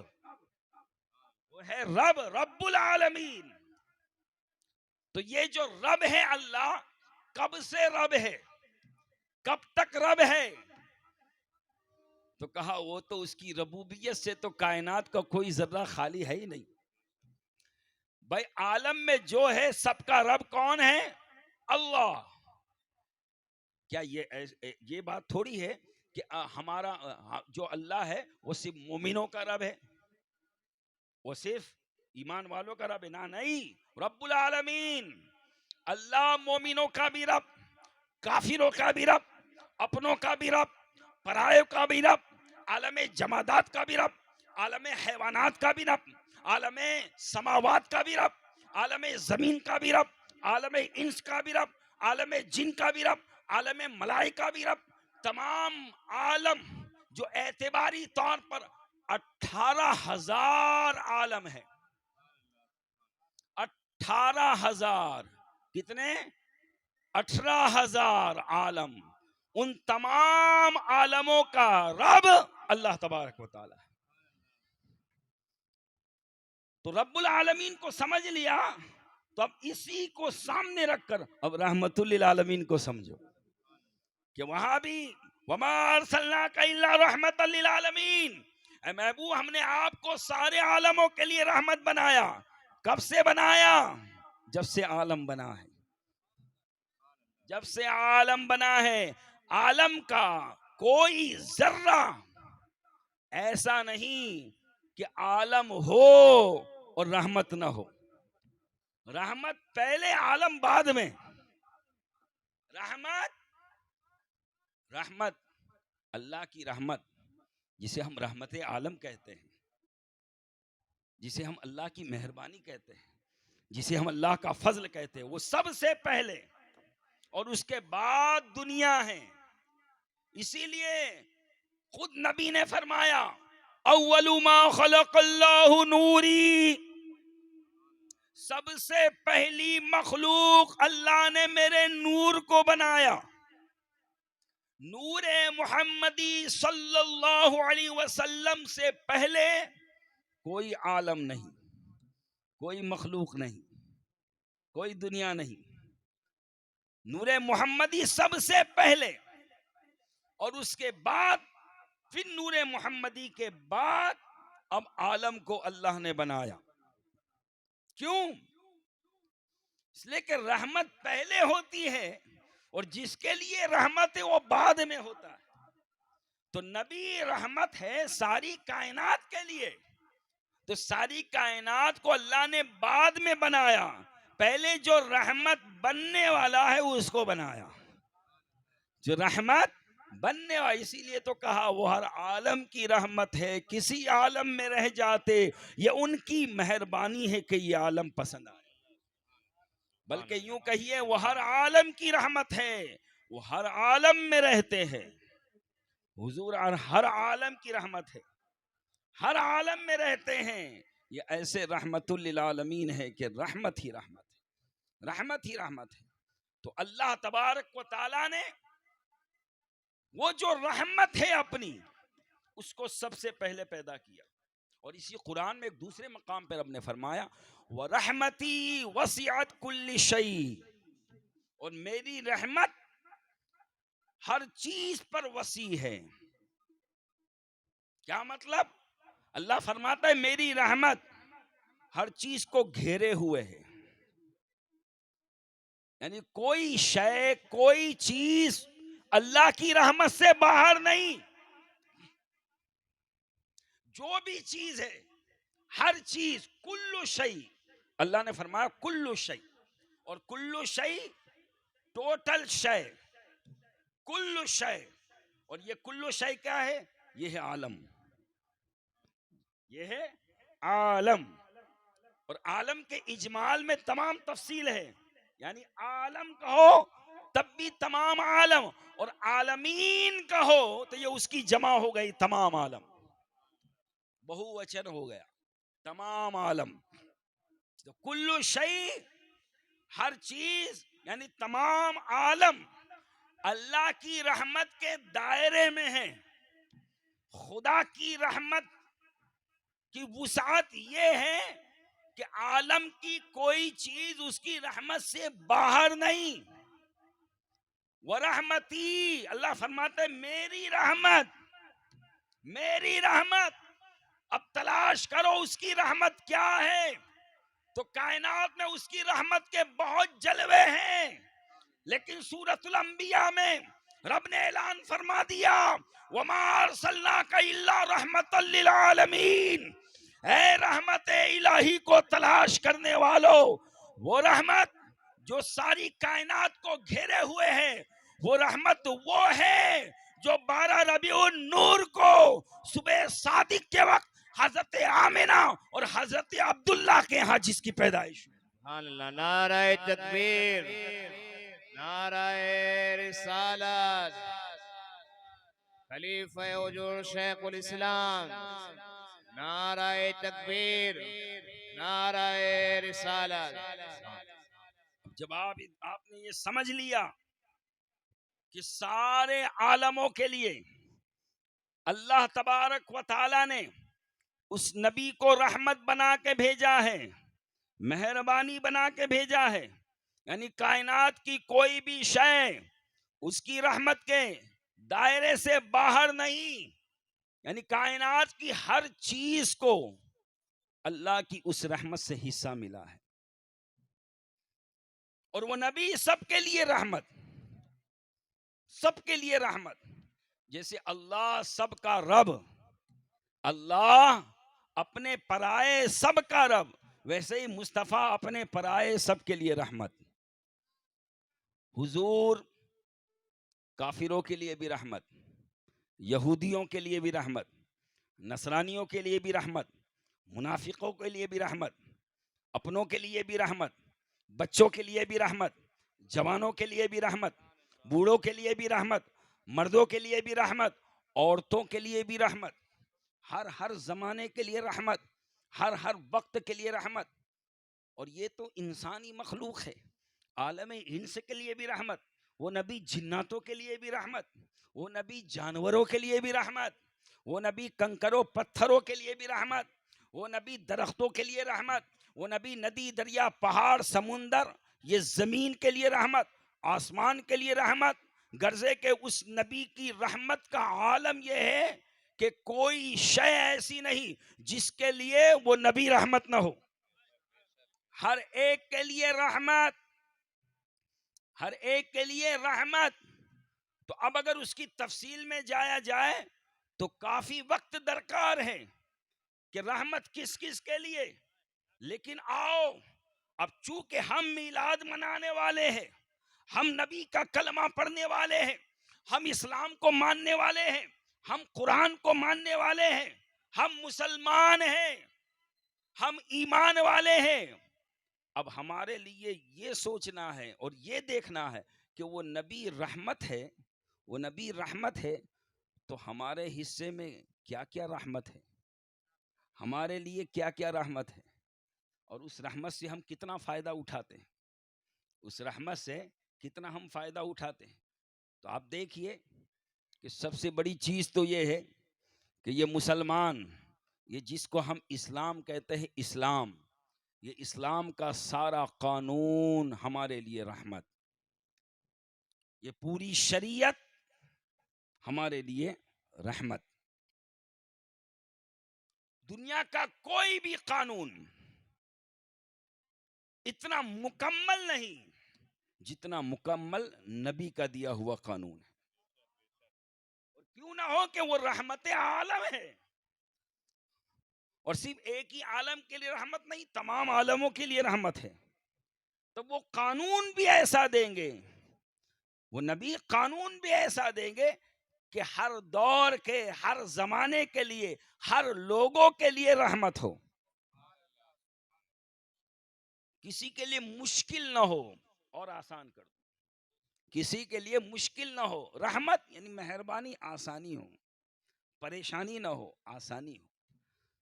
وہ ہے رب، رب العالمین. تو یہ جو رب ہے اللہ، کب سے رب ہے، کب تک رب ہے؟ تو کہا وہ تو اس کی ربوبیت سے تو کائنات کا کوئی ذرہ خالی ہے ہی نہیں. بھائی عالم میں جو ہے سب کا رب کون ہے؟ اللہ. کیا یہ بات تھوڑی ہے کہ ہمارا جو اللہ ہے وہ صرف مومنوں کا رب ہے، وہ صرف ایمان والوں کا رب ہے؟ نہ، نہیں. رب العالمین اللہ مومنوں کا بھی رب، کافروں کا بھی رب، اپنوں کا بھی رب، پرایوں کا بھی رب، عالم جمادات کا بھی رب، عالم حیوانات کا بھی رب، عالم سماوات کا بھی رب، عالم زمین کا بھی رب، عالم انس کا بھی رب، عالم جن کا بھی رب، عالم ملائکہ بھی رب. تمام عالم جو اعتباری طور پر 18,000 عالم ہے. 18,000 کتنے؟ 18,000 عالم. ان تمام عالموں کا رب اللہ تبارک و تعالی. تو رب العالمین کو سمجھ لیا، تو اب اسی کو سامنے رکھ کر اب رحمت للعالمین کو سمجھو کہ وہاں بھی وما ارسلناک الا رحمت للعالمین. اے محبوب ہم نے آپ کو سارے عالموں کے لیے رحمت بنایا. کب سے بنایا؟ جب سے عالم بنا ہے. جب سے عالم بنا ہے. عالم کا کوئی ذرہ ایسا نہیں کہ عالم ہو اور رحمت نہ ہو. رحمت پہلے، عالم بعد میں. رحمت اللہ کی رحمت جسے ہم رحمت عالم کہتے ہیں، جسے ہم اللہ کی مہربانی کہتے ہیں، جسے ہم اللہ کا فضل کہتے ہیں، وہ سب سے پہلے اور اس کے بعد دنیا ہے. اسی لیے خود نبی نے فرمایا اول ما خلق اللہ نوری، سب سے پہلی مخلوق اللہ نے میرے نور کو بنایا. نور محمدی صلی اللہ علیہ وسلم سے پہلے کوئی عالم نہیں، کوئی مخلوق نہیں، کوئی دنیا نہیں. نور محمدی سب سے پہلے، اور اس کے بعد پھر نور محمدی کے بعد اب عالم کو اللہ نے بنایا. کیوں؟ اس لیے کہ رحمت پہلے ہوتی ہے اور جس کے لیے رحمت ہے وہ بعد میں ہوتا ہے. تو نبی رحمت ہے ساری کائنات کے لیے، تو ساری کائنات کو اللہ نے بعد میں بنایا. پہلے جو رحمت بننے والا ہے اس کو بنایا، جو رحمت بننے والا. اسی لیے تو کہا وہ ہر عالم کی رحمت ہے. کسی عالم میں رہ جاتے یہ ان کی مہربانی ہے کہ یہ عالم پسند آئے. بلکہ یوں کہیے وہ ہر عالم کی رحمت ہے، وہ ہر عالم میں رہتے ہیں. حضور ہر عالم کی رحمت ہے، ہر عالم میں رہتے ہیں. یہ ایسے رحمت للعالمین ہے کہ رحمت ہی رحمت ہے، رحمت ہی رحمت ہے. تو اللہ تبارک و تعالی نے وہ جو رحمت ہے اپنی اس کو سب سے پہلے پیدا کیا. اور اسی قرآن میں ایک دوسرے مقام پر رب نے فرمایا وَرَحْمَتِي وَسِعَتْ كُلِّ شَيْءٍ، اور میری رحمت ہر چیز پر وسیع ہے. کیا مطلب؟ اللہ فرماتا ہے میری رحمت ہر چیز کو گھیرے ہوئے ہے. یعنی کوئی شے، کوئی چیز اللہ کی رحمت سے باہر نہیں. جو بھی چیز ہے، ہر چیز، کلو شیء، اللہ نے فرمایا کلو شیء، اور کلو شیء ٹوٹل شے، کلو شیء. اور یہ کلو شیء کیا ہے؟ یہ ہے عالم، یہ ہے عالم. اور عالم کے اجمال میں تمام تفصیل ہے. یعنی عالم کہو تب بھی تمام عالم، اور عالمین کہو تو یہ اس کی جمع ہو گئی تمام عالم، بہو وچن ہو گیا تمام عالم. تو کلو شیء ہر چیز یعنی تمام عالم اللہ کی رحمت کے دائرے میں ہے. خدا کی رحمت کی وسعت یہ ہے کہ عالم کی کوئی چیز اس کی رحمت سے باہر نہیں. وَرَحْمَتِي، اللہ فرماتا ہے میری رحمت، میری رحمت. اب تلاش کرو اس کی رحمت کیا ہے، تو کائنات میں اس کی رحمت کے بہت جلوے ہیں. لیکن سورۃ الانبیاء میں رب نے اعلان فرما دیا وَمَا أَرْسَلْنَاكَ إِلَّا رَحْمَةً لِّلْعَالَمِينَ. اے رحمت الہی کو تلاش کرنے والو، وہ رحمت جو ساری کائنات کو گھیرے ہوئے ہے، وہ رحمت وہ ہے جو 12 ربیع النور کو صبح صادق کے وقت حضرت آمنہ اور حضرت عبداللہ کے ہاں جس کی پیدائش ہوئی. سبحان اللہ. نعرہ تکبیر، نعرہ رسالت، خلیفہ وجود شیخ الاسلام. نعرہ تکبیر، نعرہ رسالت. جب آپ نے یہ سمجھ لیا کہ سارے عالموں کے لیے اللہ تبارک و تعالی نے اس نبی کو رحمت بنا کے بھیجا ہے، مہربانی بنا کے بھیجا ہے، یعنی کائنات کی کوئی بھی شے اس کی رحمت کے دائرے سے باہر نہیں. یعنی کائنات کی ہر چیز کو اللہ کی اس رحمت سے حصہ ملا ہے. اور وہ نبی سب کے لیے رحمت، سب کے لیے رحمت. جیسے اللہ سب کا رب، اللہ اپنے پرائے سب کا رب، ویسے ہی مصطفیٰ اپنے پرائے سب کے لیے رحمت. حضور کافروں کے لیے بھی رحمت، یہودیوں کے لیے بھی رحمت، نصرانیوں کے لیے بھی رحمت، منافقوں کے لیے بھی رحمت، اپنوں کے لیے بھی رحمت، بچوں کے لیے بھی رحمت، جوانوں کے لیے بھی رحمت، بوڑھوں کے لیے بھی رحمت، مردوں کے لیے بھی رحمت، عورتوں کے لیے بھی رحمت، ہر زمانے کے لیے رحمت، ہر وقت کے لیے رحمت. اور یہ تو انسانی مخلوق ہے. عالم انس کے لیے بھی رحمت، وہ نبی جناتوں کے لیے بھی رحمت، وہ نبی جانوروں کے لیے بھی رحمت، وہ نبی کنکروں پتھروں کے لیے بھی رحمت، وہ نبی درختوں کے لیے رحمت، وہ نبی ندی دریا پہاڑ سمندر یہ زمین کے لیے رحمت، آسمان کے لیے رحمت. غرضے کہ اس نبی کی رحمت کا عالم یہ ہے کہ کوئی شے ایسی نہیں جس کے لیے وہ نبی رحمت نہ ہو. ہر ایک کے لیے رحمت، ہر ایک کے لیے رحمت. تو اب اگر اس کی تفصیل میں جایا جائے تو کافی وقت درکار ہے کہ رحمت کس کس کے لیے. لیکن آؤ اب چونکہ ہم میلاد منانے والے ہیں، ہم نبی کا کلمہ پڑھنے والے ہیں، ہم اسلام کو ماننے والے ہیں، ہم قرآن کو ماننے والے ہیں، ہم مسلمان ہیں، ہم ایمان والے ہیں. اب ہمارے لیے یہ سوچنا ہے اور یہ دیکھنا ہے کہ وہ نبی رحمت ہے، وہ نبی رحمت ہے تو ہمارے حصے میں کیا کیا رحمت ہے، ہمارے لیے کیا کیا رحمت ہے، اور اس رحمت سے ہم کتنا فائدہ اٹھاتے ہیں، اس رحمت سے کتنا ہم فائدہ اٹھاتے ہیں. تو آپ دیکھیے کہ سب سے بڑی چیز تو یہ ہے کہ یہ مسلمان، یہ جس کو ہم اسلام کہتے ہیں، اسلام، یہ اسلام کا سارا قانون ہمارے لیے رحمت، یہ پوری شریعت ہمارے لیے رحمت۔ دنیا کا کوئی بھی قانون اتنا مکمل نہیں جتنا مکمل نبی کا دیا ہوا قانون ہے، اور کیوں نہ ہو کہ وہ رحمت عالم ہے، اور صرف ایک ہی عالم کے لیے رحمت نہیں، تمام عالموں کے لیے رحمت ہے، تو وہ قانون بھی ایسا دیں گے، وہ نبی قانون بھی ایسا دیں گے کہ ہر دور کے، ہر زمانے کے لیے، ہر لوگوں کے لیے رحمت ہو، کسی کے لیے مشکل نہ ہو اور آسان کر دو، کسی کے لیے مشکل نہ ہو، رحمت یعنی مہربانی، آسانی ہو، پریشانی نہ ہو، آسانی ہو۔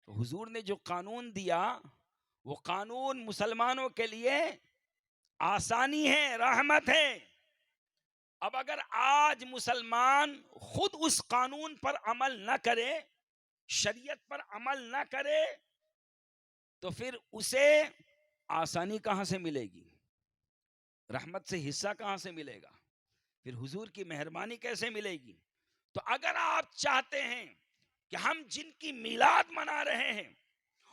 تو حضور نے جو قانون دیا وہ قانون مسلمانوں کے لیے آسانی ہے، رحمت ہے۔ اب اگر آج مسلمان خود اس قانون پر عمل نہ کرے، شریعت پر عمل نہ کرے، تو پھر اسے آسانی کہاں سے ملے گی؟ رحمت سے حصہ کہاں سے ملے گا؟ پھر حضور کی مہربانی کیسے ملے گی؟ تو اگر آپ چاہتے ہیں کہ ہم جن کی میلاد منا رہے ہیں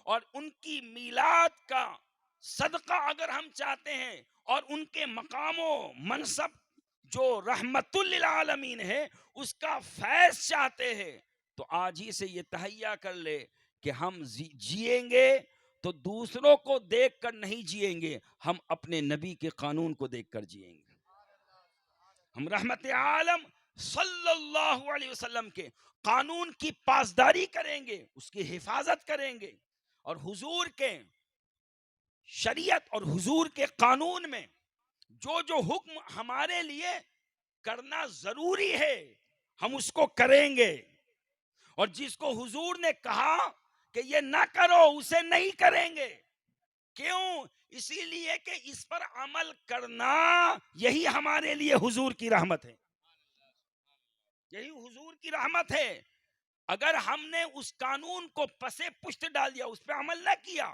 اور ان کی میلاد کا صدقہ اگر ہم چاہتے ہیں، اور ان کے مقام و منصب جو رحمت للعالمین ہے اس کا فیض چاہتے ہیں، تو آج ہی سے یہ تہیہ کر لے کہ ہم جیئیں گے تو دوسروں کو دیکھ کر نہیں جیئیں گے، ہم اپنے نبی کے قانون کو دیکھ کر جیئیں گے۔ ہم رحمت عالم صلی اللہ علیہ وسلم کے قانون کی پاسداری کریں گے، اس کی حفاظت کریں گے، اور حضور کے شریعت اور حضور کے قانون میں جو جو حکم ہمارے لیے کرنا ضروری ہے ہم اس کو کریں گے، اور جس کو حضور نے کہا کہ یہ نہ کرو اسے نہیں کریں گے۔ کیوں؟ اسی لیے کہ اس پر عمل کرنا یہی ہمارے لیے حضور کی رحمت ہے، یہی حضور کی رحمت ہے۔ اگر ہم نے اس قانون کو پسے پشت ڈال دیا، اس پہ عمل نہ کیا،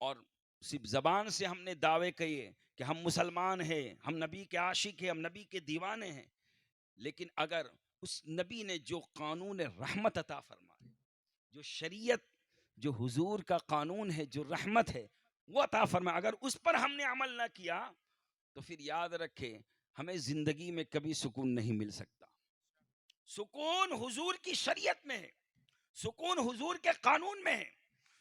اور صرف زبان سے ہم نے دعوے کیے کہ ہم مسلمان ہیں، ہم نبی کے عاشق ہیں، ہم نبی کے دیوانے ہیں، لیکن اگر اس نبی نے جو قانون رحمت عطا فرمائے، جو شریعت، جو حضور کا قانون ہے، جو رحمت ہے وہ عطا فرمائے، اگر اس پر ہم نے عمل نہ کیا تو پھر یاد رکھے ہمیں زندگی میں کبھی سکون نہیں مل سکتا۔ سکون حضور کی شریعت میں ہے، سکون حضور کے قانون میں ہے،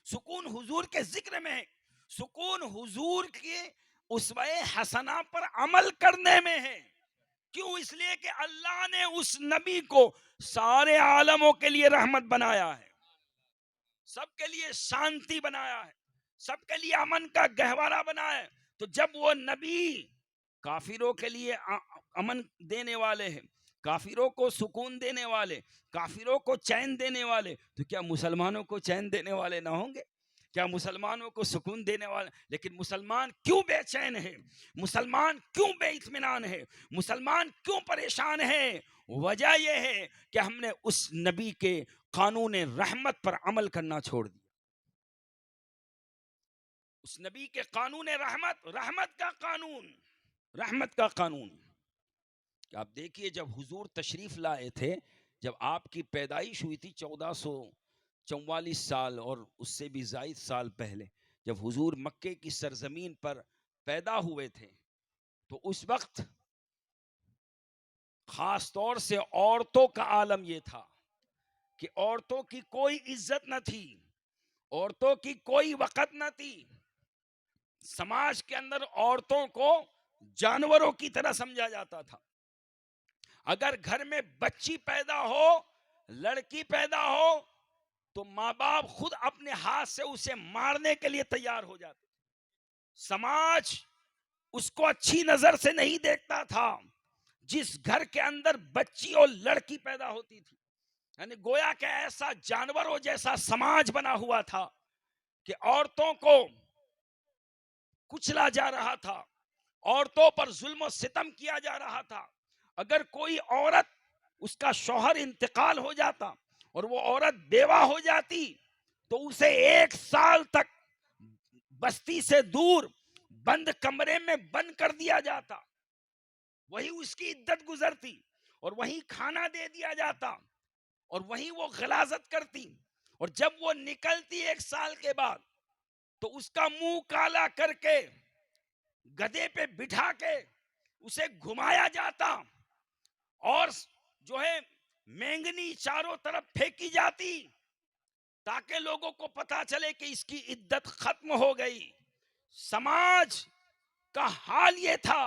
سکون حضور کے ذکر میں ہے، سکون حضور کے اسوہ حسنہ پر عمل کرنے میں ہے۔ کیوں؟ اس لیے کہ اللہ نے اس نبی کو سارے عالموں کے لیے رحمت بنایا ہے، سب کے لیے شانتی بنایا ہے، سب کے لیے امن کا گہوارہ بنایا ہے۔ تو جب وہ نبی کافروں کے لیے امن دینے والے ہیں، کافروں کو سکون دینے والے، کافروں کو چین دینے والے، تو کیا مسلمانوں کو چین دینے والے نہ ہوں گے؟ کیا مسلمانوں کو سکون دینے والے؟ لیکن مسلمان کیوں بے چین ہے؟ مسلمان کیوں بے اطمینان ہے؟ مسلمان کیوں پریشان ہے؟ وجہ یہ ہے کہ ہم نے اس نبی کے قانون رحمت پر عمل کرنا چھوڑ دیا۔ اس نبی کے قانون رحمت، رحمت کا قانون، رحمت کا قانون کہ آپ دیکھیے جب حضور تشریف لائے تھے، جب آپ کی پیدائش ہوئی تھی 1444 سال اور اس سے بھی زائد سال پہلے، جب حضور مکے کی سرزمین پر پیدا ہوئے تھے، تو اس وقت خاص طور سے عورتوں کا عالم یہ تھا کہ عورتوں کی کوئی عزت نہ تھی، عورتوں کی کوئی وقت نہ تھی، سماج کے اندر عورتوں کو جانوروں کی طرح سمجھا جاتا تھا۔ اگر گھر میں بچی پیدا ہو، لڑکی پیدا ہو، تو ماں باپ خود اپنے ہاتھ سے اسے مارنے کے لیے تیار ہو جاتے تھے۔ سماج اس کو اچھی نظر سے نہیں دیکھتا تھا جس گھر کے اندر بچی اور لڑکی پیدا ہوتی تھی، یعنی گویا کہ ایسا جانوروں جیسا سماج بنا ہوا تھا کہ عورتوں کو کچلا جا رہا تھا، عورتوں پر ظلم و ستم کیا جا رہا تھا۔ اگر کوئی عورت اس کا شوہر انتقال ہو جاتا اور وہ عورت بیوہ ہو جاتی تو اسے 1 سال تک بستی سے دور بند کمرے میں بند کر دیا جاتا، وہی اس کی عدت گزرتی اور وہی کھانا دے دیا جاتا اور وہی وہ غلاظت کرتی، اور جب وہ نکلتی 1 سال کے بعد تو اس کا منہ کالا کر کے گدھے پہ بٹھا کے اسے گھمایا جاتا اور جو ہے مینگنی چاروں طرف پھینکی جاتی تاکہ لوگوں کو پتا چلے کہ اس کی عدت ختم ہو گئی۔ سماج کا حال یہ تھا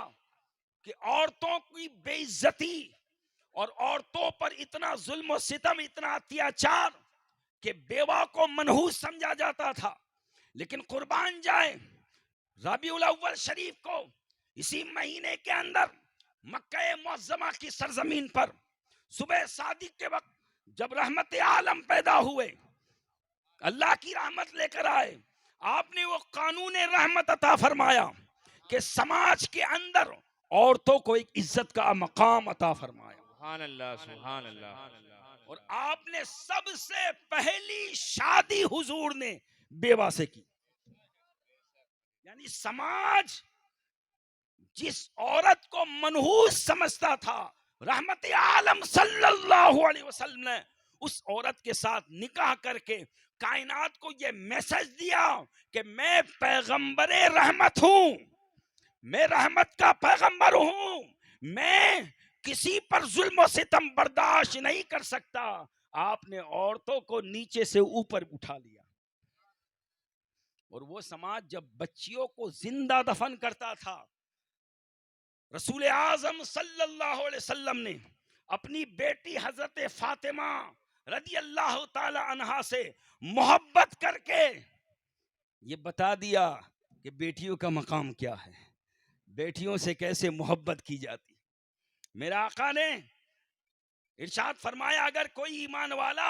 کہ عورتوں کی بے عزتی اور عورتوں پر اتنا ظلم و ستم، اتنا اتیاچار کہ بیوہ کو منحوس سمجھا جاتا تھا۔ لیکن قربان جائے، ربیع الاول شریف کو اسی مہینے کے اندر مکہ معظمہ کی سرزمین پر صبح صادق کے وقت جب رحمت عالم پیدا ہوئے، اللہ کی رحمت لے کر آئے، آپ نے وہ قانون رحمت عطا فرمایا کہ سماج کے اندر عورتوں کو ایک عزت کا مقام عطا فرمایا۔ سبحان اللہ، سبحان اللہ۔ اور آپ نے سب سے پہلی شادی حضور نے بیوہ سے کی، یعنی سماج جس عورت کو منحوس سمجھتا تھا، رحمت عالم صلی اللہ علیہ وسلم نے اس عورت کے ساتھ نکاح کر کے کائنات کو یہ میسج دیا کہ میں پیغمبر رحمت ہوں، میں رحمت کا پیغمبر ہوں، میں کسی پر ظلم و ستم برداشت نہیں کر سکتا۔ آپ نے عورتوں کو نیچے سے اوپر اٹھا لیا، اور وہ سماج جب بچیوں کو زندہ دفن کرتا تھا، رسول اعظم صلی اللہ علیہ وسلم نے اپنی بیٹی حضرت فاطمہ رضی اللہ تعالی عنہا سے محبت کر کے یہ بتا دیا کہ بیٹیوں کا مقام کیا ہے، بیٹیوں سے کیسے محبت کی جاتی۔ میرا آقا نے ارشاد فرمایا اگر کوئی ایمان والا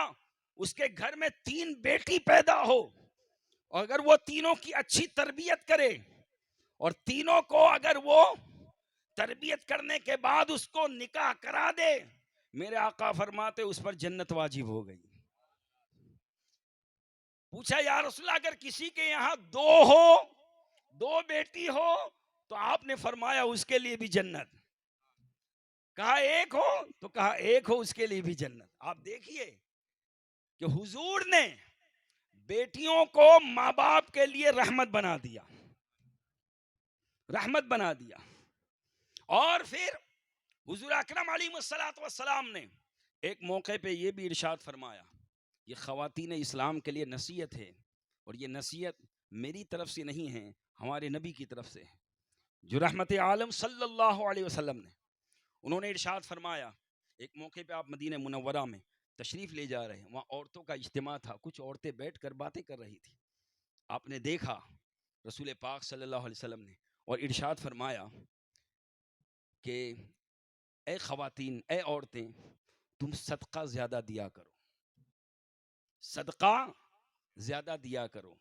اس کے گھر میں 3 بیٹی پیدا ہو اور اگر وہ تینوں کی اچھی تربیت کرے اور تینوں کو اگر وہ تربیت کرنے کے بعد اس کو نکاح کرا دے، میرے آقا فرماتے اس پر جنت واجب ہو گئی۔ پوچھا یا رسول اللہ اگر کسی کے یہاں 2 بیٹی ہو تو آپ نے فرمایا اس کے لیے بھی جنت، کہا 1 ہو تو کہا 1 ہو اس کے لیے بھی جنت۔ آپ دیکھیے کہ حضور نے بیٹیوں کو ماں باپ کے لیے رحمت بنا دیا، رحمت بنا دیا۔ اور پھر حضور اکرم علیہ الصلوۃ والسلام نے ایک موقع پہ یہ بھی ارشاد فرمایا، یہ خواتین اسلام کے لیے نصیحت ہے، اور یہ نصیحت میری طرف سے نہیں ہے، ہمارے نبی کی طرف سے ہے، جو رحمت عالم صلی اللہ علیہ وسلم نے انہوں نے ارشاد فرمایا۔ ایک موقع پہ آپ مدینہ منورہ میں تشریف لے جا رہے ہیں، وہاں عورتوں کا اجتماع تھا، کچھ عورتیں بیٹھ کر باتیں کر رہی تھی۔ آپ نے دیکھا رسول پاک صلی اللہ علیہ وسلم نے اور ارشاد فرمایا کہ اے خواتین، اے عورتیں، تم صدقہ زیادہ دیا کرو، صدقہ زیادہ دیا کرو۔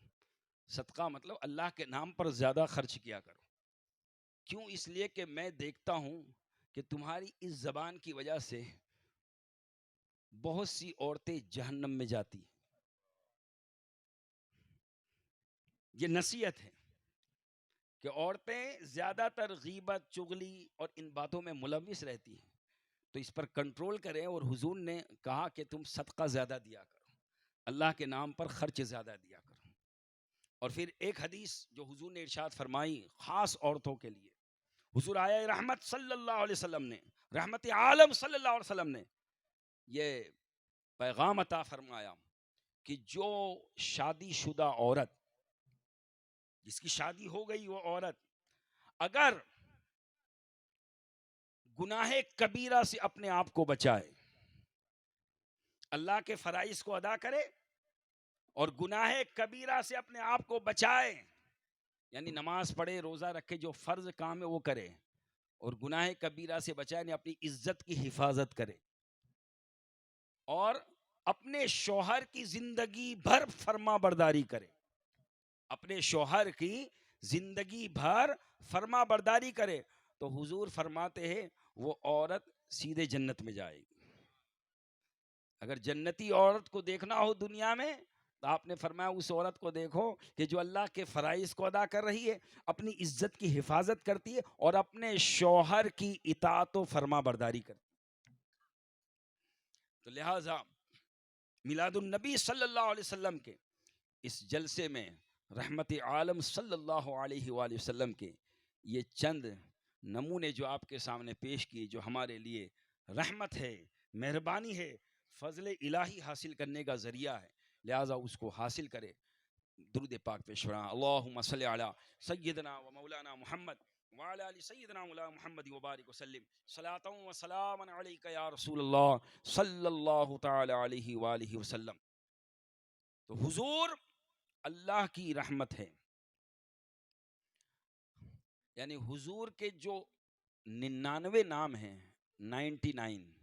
صدقہ مطلب اللہ کے نام پر زیادہ خرچ کیا کرو۔ کیوں؟ اس لیے کہ میں دیکھتا ہوں کہ تمہاری اس زبان کی وجہ سے بہت سی عورتیں جہنم میں جاتی ہیں۔ یہ نصیحت ہے کہ عورتیں زیادہ تر غیبت، چغلی اور ان باتوں میں ملوث رہتی ہیں، تو اس پر کنٹرول کریں۔ اور حضور نے کہا کہ تم صدقہ زیادہ دیا کرو، اللہ کے نام پر خرچ زیادہ دیا کرو۔ اور پھر ایک حدیث جو حضور نے ارشاد فرمائی خاص عورتوں کے لیے، حضور آیا رحمت صلی اللہ علیہ وسلم نے، رحمت عالم صلی اللہ علیہ وسلم نے یہ پیغام عطا فرمایا کہ جو شادی شدہ عورت، جس کی شادی ہو گئی وہ عورت، اگر گناہ کبیرہ سے اپنے آپ کو بچائے، اللہ کے فرائض کو ادا کرے اور گناہ کبیرہ سے اپنے آپ کو بچائے، یعنی نماز پڑھے، روزہ رکھے، جو فرض کام ہے وہ کرے، اور گناہ کبیرہ سے بچائے، یعنی اپنی عزت کی حفاظت کرے، اور اپنے شوہر کی زندگی بھر فرما برداری کرے، اپنے شوہر کی زندگی بھر فرما برداری کرے، تو حضور فرماتے ہیں وہ عورت سیدھے جنت میں جائے گی۔ اگر جنتی عورت کو دیکھنا ہو دنیا میں تو آپ نے فرمایا اس عورت کو دیکھو کہ جو اللہ کے فرائض کو ادا کر رہی ہے، اپنی عزت کی حفاظت کرتی ہے اور اپنے شوہر کی اطاعت و فرما برداری کرتی ہے۔ تو لہٰذا میلاد النبی صلی اللہ علیہ وسلم کے اس جلسے میں رحمت عالم صلی اللہ علیہ وآلہ وسلم کے یہ چند نمونے جو آپ کے سامنے پیش کیے، جو ہمارے لیے رحمت ہے، مہربانی ہے، فضل الہی حاصل کرنے کا ذریعہ ہے، لہٰذا اس کو حاصل کرے۔ درود پاک پیش فرمائیں، اللہم صلی علی سیدنا و مولانا محمد وعلی آل سیدنا مولانا محمد وبارک وسلم، صلاۃ و سلام علیک یا رسول اللہ صلی اللہ تعالی علیہ وآلہ وسلم۔ تو حضور اللہ کی رحمت ہے، یعنی حضور کے جو 99 نام ہیں، 99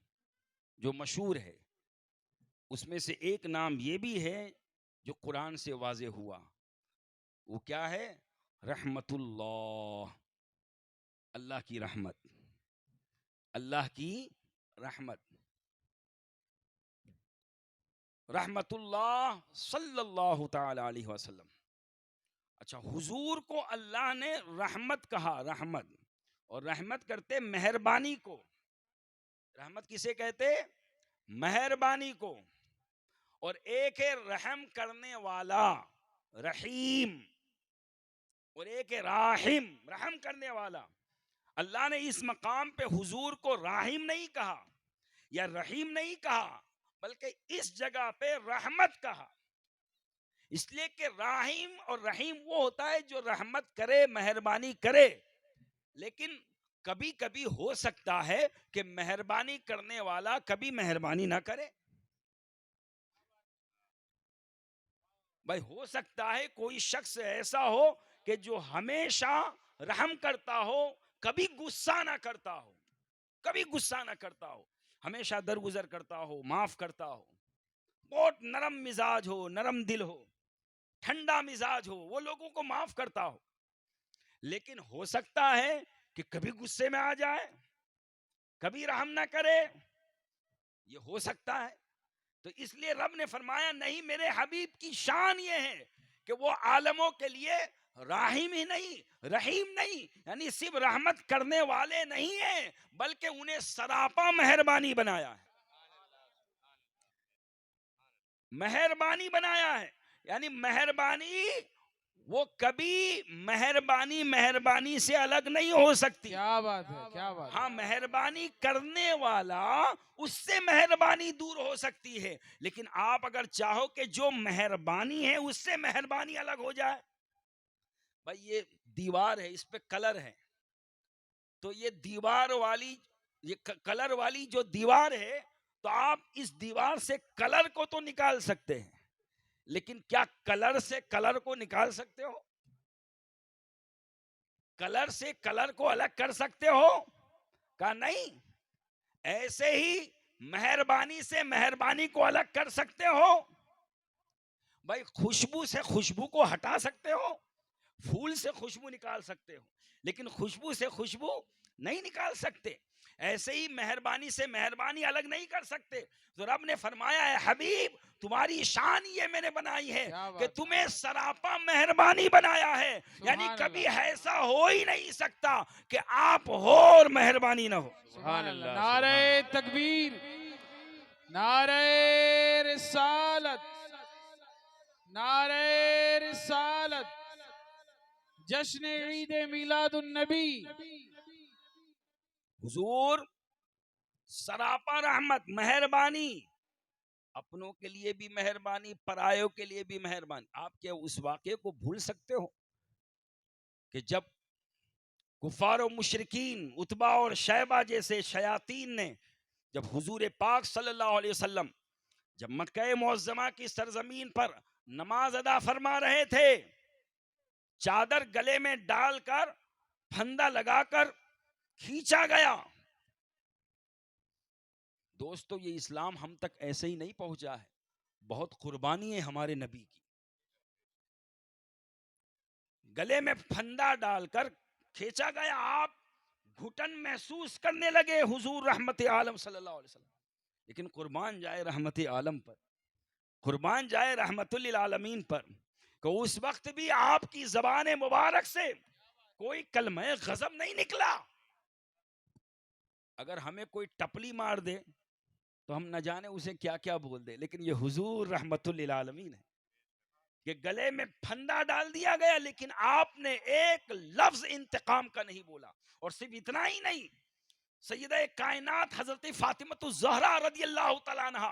جو مشہور ہے، اس میں سے ایک نام یہ بھی ہے جو قرآن سے واضح ہوا، وہ کیا ہے؟ رحمت اللہ، اللہ کی رحمت، اللہ کی رحمت، رحمت اللہ صلی اللہ تعالی علیہ وسلم۔ اچھا، حضور کو اللہ نے رحمت کہا، رحمت، اور رحمت کرتے مہربانی کو، رحمت کسے کہتے؟ مہربانی کو، اور ایک ہے رحم کرنے والا رحیم، اور ایک ہے راحم، رحم کرنے والا۔ اللہ نے اس مقام پہ حضور کو راحم نہیں کہا یا رحیم نہیں کہا، بلکہ اس جگہ پہ رحمت کہا، اس لیے کہ راحم اور رحیم وہ ہوتا ہے جو رحمت کرے، مہربانی کرے، لیکن کبھی کبھی ہو سکتا ہے کہ مہربانی کرنے والا کبھی مہربانی نہ کرے۔ بھائی ہو سکتا ہے کوئی شخص ایسا ہو کہ جو ہمیشہ رحم کرتا ہو، کبھی غصہ نہ کرتا ہو، کبھی غصہ نہ کرتا ہو، ہمیشہ درگزر کرتا ہو، معاف کرتا ہو، بہت نرم مزاج ہو، نرم دل ہو، ٹھنڈا مزاج ہو، وہ لوگوں کو معاف کرتا ہو، لیکن ہو سکتا ہے کہ کبھی غصے میں آ جائے، کبھی رحم نہ کرے، یہ ہو سکتا ہے۔ تو اس لیے رب نے فرمایا نہیں، میرے حبیب کی شان یہ ہے کہ وہ عالموں کے لیے راحم ہی نہیں، رحیم نہیں، یعنی صرف رحمت کرنے والے نہیں ہیں، بلکہ انہیں سراپا مہربانی بنایا ہے، مہربانی بنایا ہے، یعنی مہربانی وہ کبھی مہربانی سے الگ نہیں ہو سکتی۔ کیا بات ہے، کیا بات ہے۔ ہاں، مہربانی کرنے والا اس سے مہربانی دور ہو سکتی ہے، لیکن آپ اگر چاہو کہ جو مہربانی ہے اس سے مہربانی الگ ہو جائے، بھائی یہ دیوار ہے، اس پہ کلر ہے، تو یہ دیوار والی، یہ کلر والی جو دیوار ہے، تو آپ اس دیوار سے کلر کو تو نکال سکتے ہیں، لیکن کیا کلر سے کلر کو نکال سکتے ہو؟ کلر سے کلر کو الگ کر سکتے ہو؟ کہا نہیں۔ ایسے ہی مہربانی سے مہربانی کو الگ کر سکتے ہو؟ بھائی خوشبو سے خوشبو کو ہٹا سکتے ہو، پھول سے خوشبو نکال سکتے ہو، لیکن خوشبو سے خوشبو نہیں نکال سکتے۔ ایسے ہی مہربانی سے مہربانی الگ نہیں کر سکتے۔ تو رب نے فرمایا ہے حبیب تمہاری شان یہ میں نے بنائی ہے کہ تمہیں سراپا مہربانی بنایا ہے، یعنی کبھی ایسا ہو ہی نہیں سکتا کہ آپ ہو اور مہربانی نہ ہو۔ سبحان اللہ، نعرہ تکبیر، نعرہ رسالت، نعرہ رسالت، جشن عید میلاد النبی۔ حضور سراپا رحمت، مہربانی، اپنوں کے لیے بھی مہربانی، پرایوں کے لیے بھی مہربانی۔ آپ کیا اس واقعے کو بھول سکتے ہو کہ جب کفار و مشرکین، عتبہ اور شیبہ جیسے شیاطین نے جب حضور پاک صلی اللہ علیہ وسلم جب مکہ معظمہ کی سرزمین پر نماز ادا فرما رہے تھے، چادر گلے میں ڈال کر پھندا لگا کر کھینچا گیا۔ دوستو یہ اسلام ہم تک ایسے ہی نہیں پہنچا ہے، بہت قربانی ہے ہمارے نبی کی۔ گلے میں پھندا ڈال کر کھینچا گیا، آپ گھٹن محسوس کرنے لگے، حضور رحمت عالم صلی اللہ علیہ وسلم۔ لیکن قربان جائے رحمت عالم پر، قربان جائے رحمت للعالمین پر، کہ اس وقت بھی آپ کی زبان مبارک سے کوئی کلمہ غضب نہیں نکلا. اگر ہمیں کوئی ٹپلی مار دے تو ہم نہ جانے اسے کیا کیا بول دے، لیکن یہ حضور رحمت للعالمین ہے کہ گلے میں پھندا ڈال دیا گیا لیکن آپ نے ایک لفظ انتقام کا نہیں بولا. اور صرف اتنا ہی نہیں، سیدہ کائنات حضرت فاطمہ الزہرا رضی اللہ تعالیٰ عنہ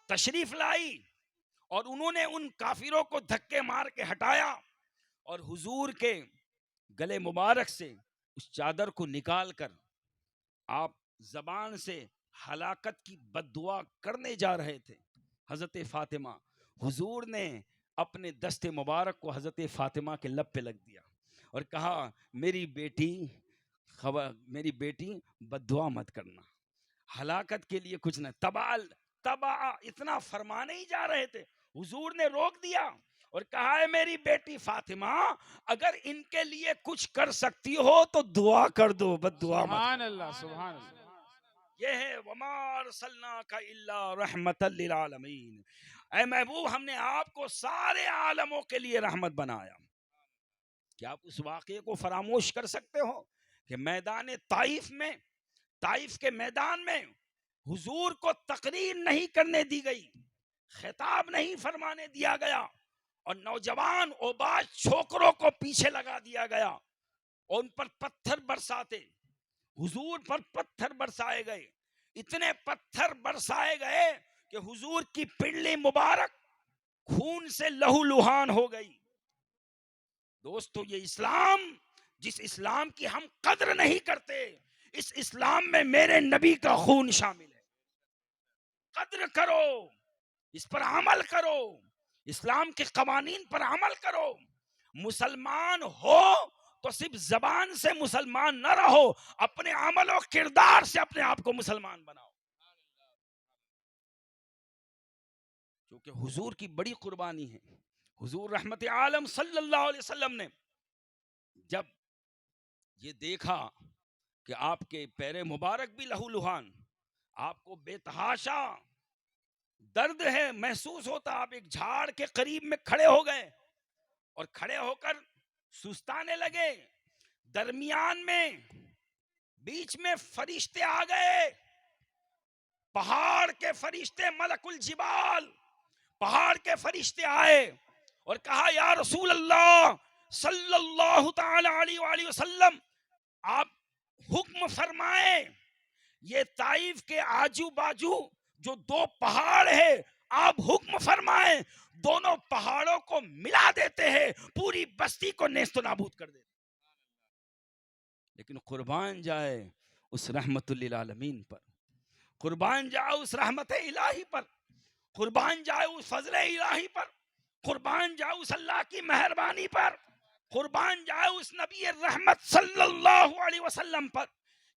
تشریف لائی اور انہوں نے ان کافروں کو دھکے مار کے ہٹایا اور حضور کے گلے مبارک سے اس چادر کو نکال کر آپ زبان سے ہلاکت کی بد دعا کرنے جا رہے تھے. حضرت فاطمہ، حضور نے اپنے دست مبارک کو حضرت فاطمہ کے لب پہ لگ دیا اور کہا میری بیٹی بد دعا مت کرنا، ہلاکت کے لیے کچھ نہ. تبا اتنا فرمانے ہی جا رہے تھے، حضور نے روک دیا اور کہا ہے میری بیٹی فاطمہ اگر ان کے لیے کچھ کر سکتی ہو تو دعا کر دو، بد دعا مت. سبحان اللہ، سبحان اللہ. یہ ہے وما ارسلناک الا رحمت للعالمین. اے محبوب ہم نے آپ کو سارے عالموں کے لیے رحمت بنایا. کیا آپ اس واقعے کو فراموش کر سکتے ہو کہ میدان طائف کے میدان میں حضور کو تقریر نہیں کرنے دی گئی، خطاب نہیں فرمانے دیا گیا اور نوجوان اوباش چھوکروں کو پیچھے لگا دیا گیا اور ان پر پتھر برساتے، حضور پر پتھر برسائے گئے. اتنے پتھر برسائے گئے کہ حضور کی پنڈلی مبارک خون سے لہو لہان ہو گئی. دوستو یہ اسلام، جس اسلام کی ہم قدر نہیں کرتے، اس اسلام میں میرے نبی کا خون شامل ہے. قدر کرو، اس پر عمل کرو، اسلام کے قوانین پر عمل کرو. مسلمان ہو تو صرف زبان سے مسلمان نہ رہو، اپنے عمل و کردار سے اپنے آپ کو مسلمان بناؤ. کیونکہ حضور کی بڑی قربانی ہے. حضور رحمت عالم صلی اللہ علیہ وسلم نے جب یہ دیکھا کہ آپ کے پیر مبارک بھی لہو لہان، آپ کو بے تحاشا درد ہے محسوس ہوتا، آپ ایک جھاڑ کے قریب میں کھڑے ہو گئے اور کھڑے ہو کر سستانے لگے. درمیان میں بیچ میں فرشتے آ گئے، پہاڑ کے فرشتے، ملک الجبال پہاڑ کے فرشتے آئے اور کہا یا رسول اللہ صلی اللہ تعالی علیہ وآلہ وسلم آپ حکم فرمائیں، یہ طائف کے آجو باجو جو دو پہاڑ ہے آپ حکم فرمائیں، دونوں پہاڑوں کو ملا دیتے ہیں، پوری بستی کو نیست و نابود کر دیتے. لیکن قربان جائے اس رحمت للعالمین پر، قربان جائے اس رحمت الہی پر، قربان جائے اس فضل الہی پر، قربان جائے اس اللہ کی مہربانی پر، قربان جائے اس نبی رحمت صلی اللہ علیہ وسلم پر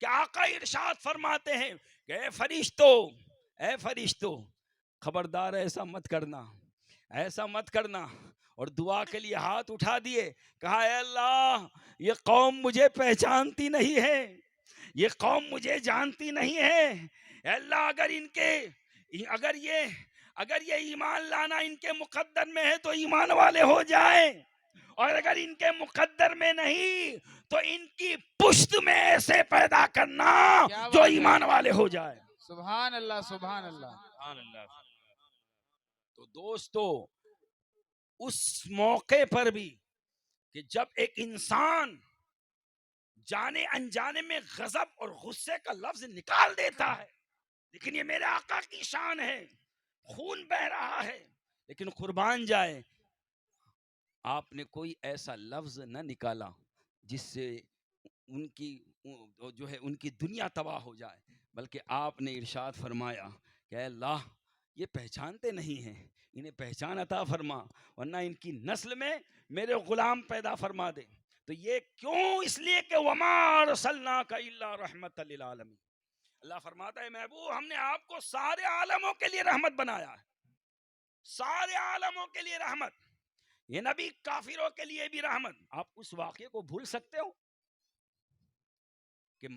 کہ آقا ارشاد فرماتے ہیں کہ اے فرشتو خبردار ایسا مت کرنا، ایسا مت کرنا. اور دعا کے لیے ہاتھ اٹھا دیے، کہا اے اللہ یہ قوم مجھے پہچانتی نہیں ہے، یہ قوم مجھے جانتی نہیں ہے. اے اللہ اگر یہ ایمان لانا ان کے مقدر میں ہے تو ایمان والے ہو جائیں، اور اگر ان کے مقدر میں نہیں تو ان کی پشت میں ایسے پیدا کرنا جو ایمان والے ہو جائے. سبحان اللہ، سبحان اللہ. سبحان اللہ. تو دوستو اس موقع پر بھی کہ جب ایک انسان جانے انجانے میں غضب اور غصے کا لفظ نکال دیتا ہے، لیکن یہ میرے آقا کی شان ہے، خون بہ رہا ہے، لیکن قربان جائے آپ نے کوئی ایسا لفظ نہ نکالا جس سے ان کی دنیا تباہ ہو جائے، بلکہ آپ نے ارشاد فرمایا کہ اے اللہ یہ پہچانتے نہیں ہیں، انہیں پہچان عطا فرما، ورنہ ان کی نسل میں میرے غلام پیدا فرما دے. تو یہ کیوں؟ اس لیے کہ وما ارسلناک الا رحمت للعالمین. اللہ فرماتا ہے محبوب ہم نے آپ کو سارے عالموں کے لیے رحمت بنایا ہے، سارے عالموں کے لیے رحمت. یہ نبی کافروں کے لیے بھی رحمت. آپ اس واقعے کو بھول سکتے ہو کہ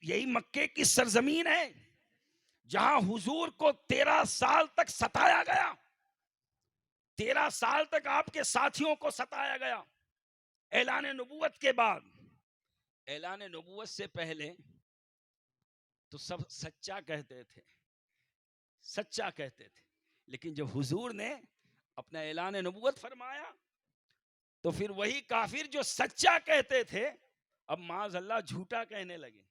یہی مکے کی سرزمین ہے جہاں حضور کو 13 سال تک ستایا گیا، 13 سال تک آپ کے ساتھیوں کو ستایا گیا، اعلان نبوت کے بعد، اعلان نبوت سے پہلے تو سب سچا کہتے تھے، سچا کہتے تھے، لیکن جب حضور نے اپنا اعلان نبوت فرمایا تو پھر وہی کافر جو سچا کہتے تھے اب معاذ اللہ جھوٹا کہنے لگے.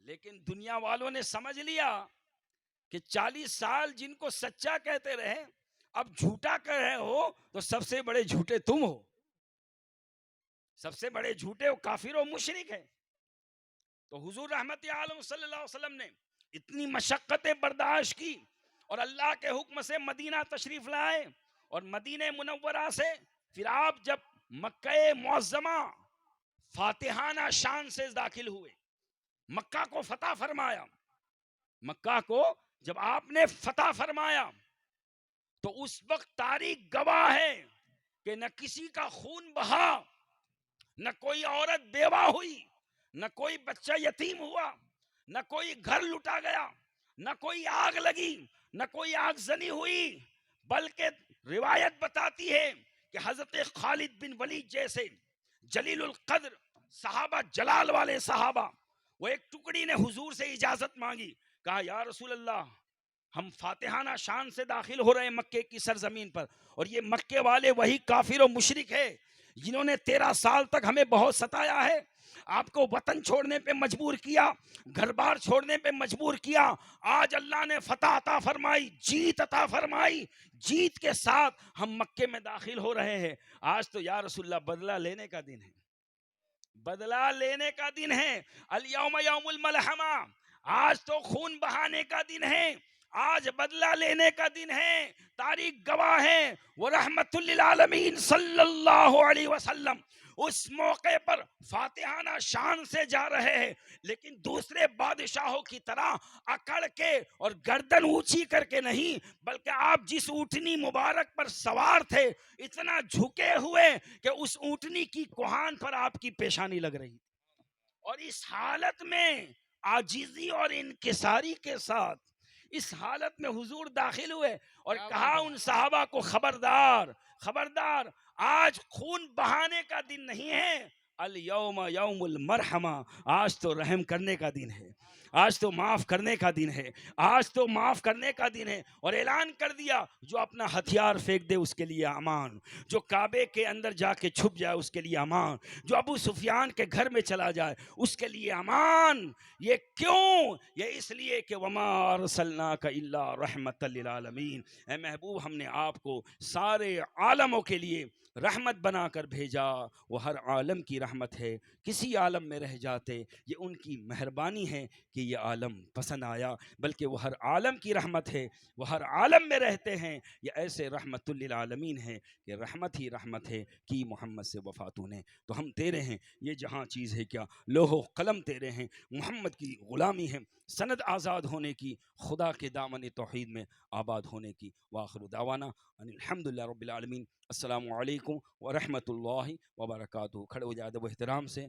لیکن دنیا والوں نے سمجھ لیا کہ 40 سال جن کو سچا کہتے رہے اب جھوٹا کہہ رہے ہو تو سب سے بڑے جھوٹے تم ہو، سب سے بڑے جھوٹے ہو، کافر و مشرک ہے. تو حضور رحمت عالم صلی اللہ علیہ وسلم نے اتنی مشقتیں برداشت کی اور اللہ کے حکم سے مدینہ تشریف لائے، اور مدینہ منورہ سے پھر آپ جب مکہ معظمہ فاتحانہ شان سے داخل ہوئے، مکہ کو فتح فرمایا، مکہ کو جب آپ نے فتح فرمایا تو اس وقت تاریخ گواہ ہے کہ نہ کسی کا خون بہا، نہ کوئی عورت بیوہ ہوئی، نہ کوئی بچہ یتیم ہوا، نہ کوئی گھر لٹا گیا، نہ کوئی آگ لگی، نہ کوئی آگ زنی ہوئی، بلکہ روایت بتاتی ہے کہ حضرت خالد بن ولید جیسے جلیل القدر صحابہ، جلال والے صحابہ، وہ ایک ٹکڑی نے حضور سے اجازت مانگی، کہا یا رسول اللہ ہم فاتحانہ شان سے داخل ہو رہے ہیں مکے کی سرزمین پر، اور یہ مکے والے وہی کافر و مشرک ہے جنہوں نے 13 سال تک ہمیں بہت ستایا ہے، آپ کو وطن چھوڑنے پہ مجبور کیا، گھر بار چھوڑنے پہ مجبور کیا، آج اللہ نے فتح عطا فرمائی، جیت عطا فرمائی، جیت کے ساتھ ہم مکے میں داخل ہو رہے ہیں، آج تو یا رسول اللہ بدلہ لینے کا دن ہے، بدلہ لینے کا دن ہے، الیوم یوم الملحمہ، آج تو خون بہانے کا دن ہے، آج بدلہ لینے کا دن ہے، تاریخ گواہ ہے، وہ رحمت للعالمین صلی اللہ علیہ وسلم اس موقع پر فاتحانہ شان سے جا رہے ہیں، لیکن دوسرے بادشاہوں کی طرح اکڑ کے اور گردن اونچی کر کے نہیں، بلکہ آپ جس اونٹنی مبارک پر سوار تھے اتنا جھکے ہوئے کہ اس اونٹنی کی کوہان پر آپ کی پیشانی لگ رہی، اور اس حالت میں عاجزی اور انکساری کے ساتھ اس حالت میں حضور داخل ہوئے اور کہا ان صحابہ کو خبردار خبردار، آج خون بہانے کا دن نہیں ہے، الیوم یوم المرحمہ، آج تو رحم کرنے کا دن ہے، آج تو معاف کرنے کا دن ہے، آج تو معاف کرنے کا دن ہے. اور اعلان کر دیا جو اپنا ہتھیار پھینک دے اس کے لیے امان، جو کعبے کے اندر جا کے چھپ جائے اس کے لیے امان، جو ابو سفیان کے گھر میں چلا جائے اس کے لیے امان. یہ کیوں؟ یہ اس لیے کہ وما ارسلناک الا رحمت للعالمین، اے محبوب ہم نے آپ کو سارے عالموں کے لیے رحمت بنا کر بھیجا. وہ ہر عالم کی رحمت ہے، کسی عالم میں رہ جاتے یہ ان کی مہربانی ہے کہ یہ عالم پسند آیا، بلکہ وہ ہر عالم کی رحمت ہے، وہ ہر عالم میں رہتے ہیں، یہ ایسے رحمت للعالمین ہیں کہ رحمت ہی رحمت ہے کہ محمد سے وفاتوں نے. تو ہم تیرے ہیں، یہ جہاں چیز ہے کیا، لوح و قلم تیرے ہیں، محمد کی غلامی ہے، سند آزاد ہونے کی، خدا کے دامن توحید میں آباد ہونے کی. وآخر دعوانا ان الحمدللہ رب العالمین. السلام علیکم ورحمۃ اللہ وبرکاتہ. کھڑے ہو جائے ادب و احترام سے.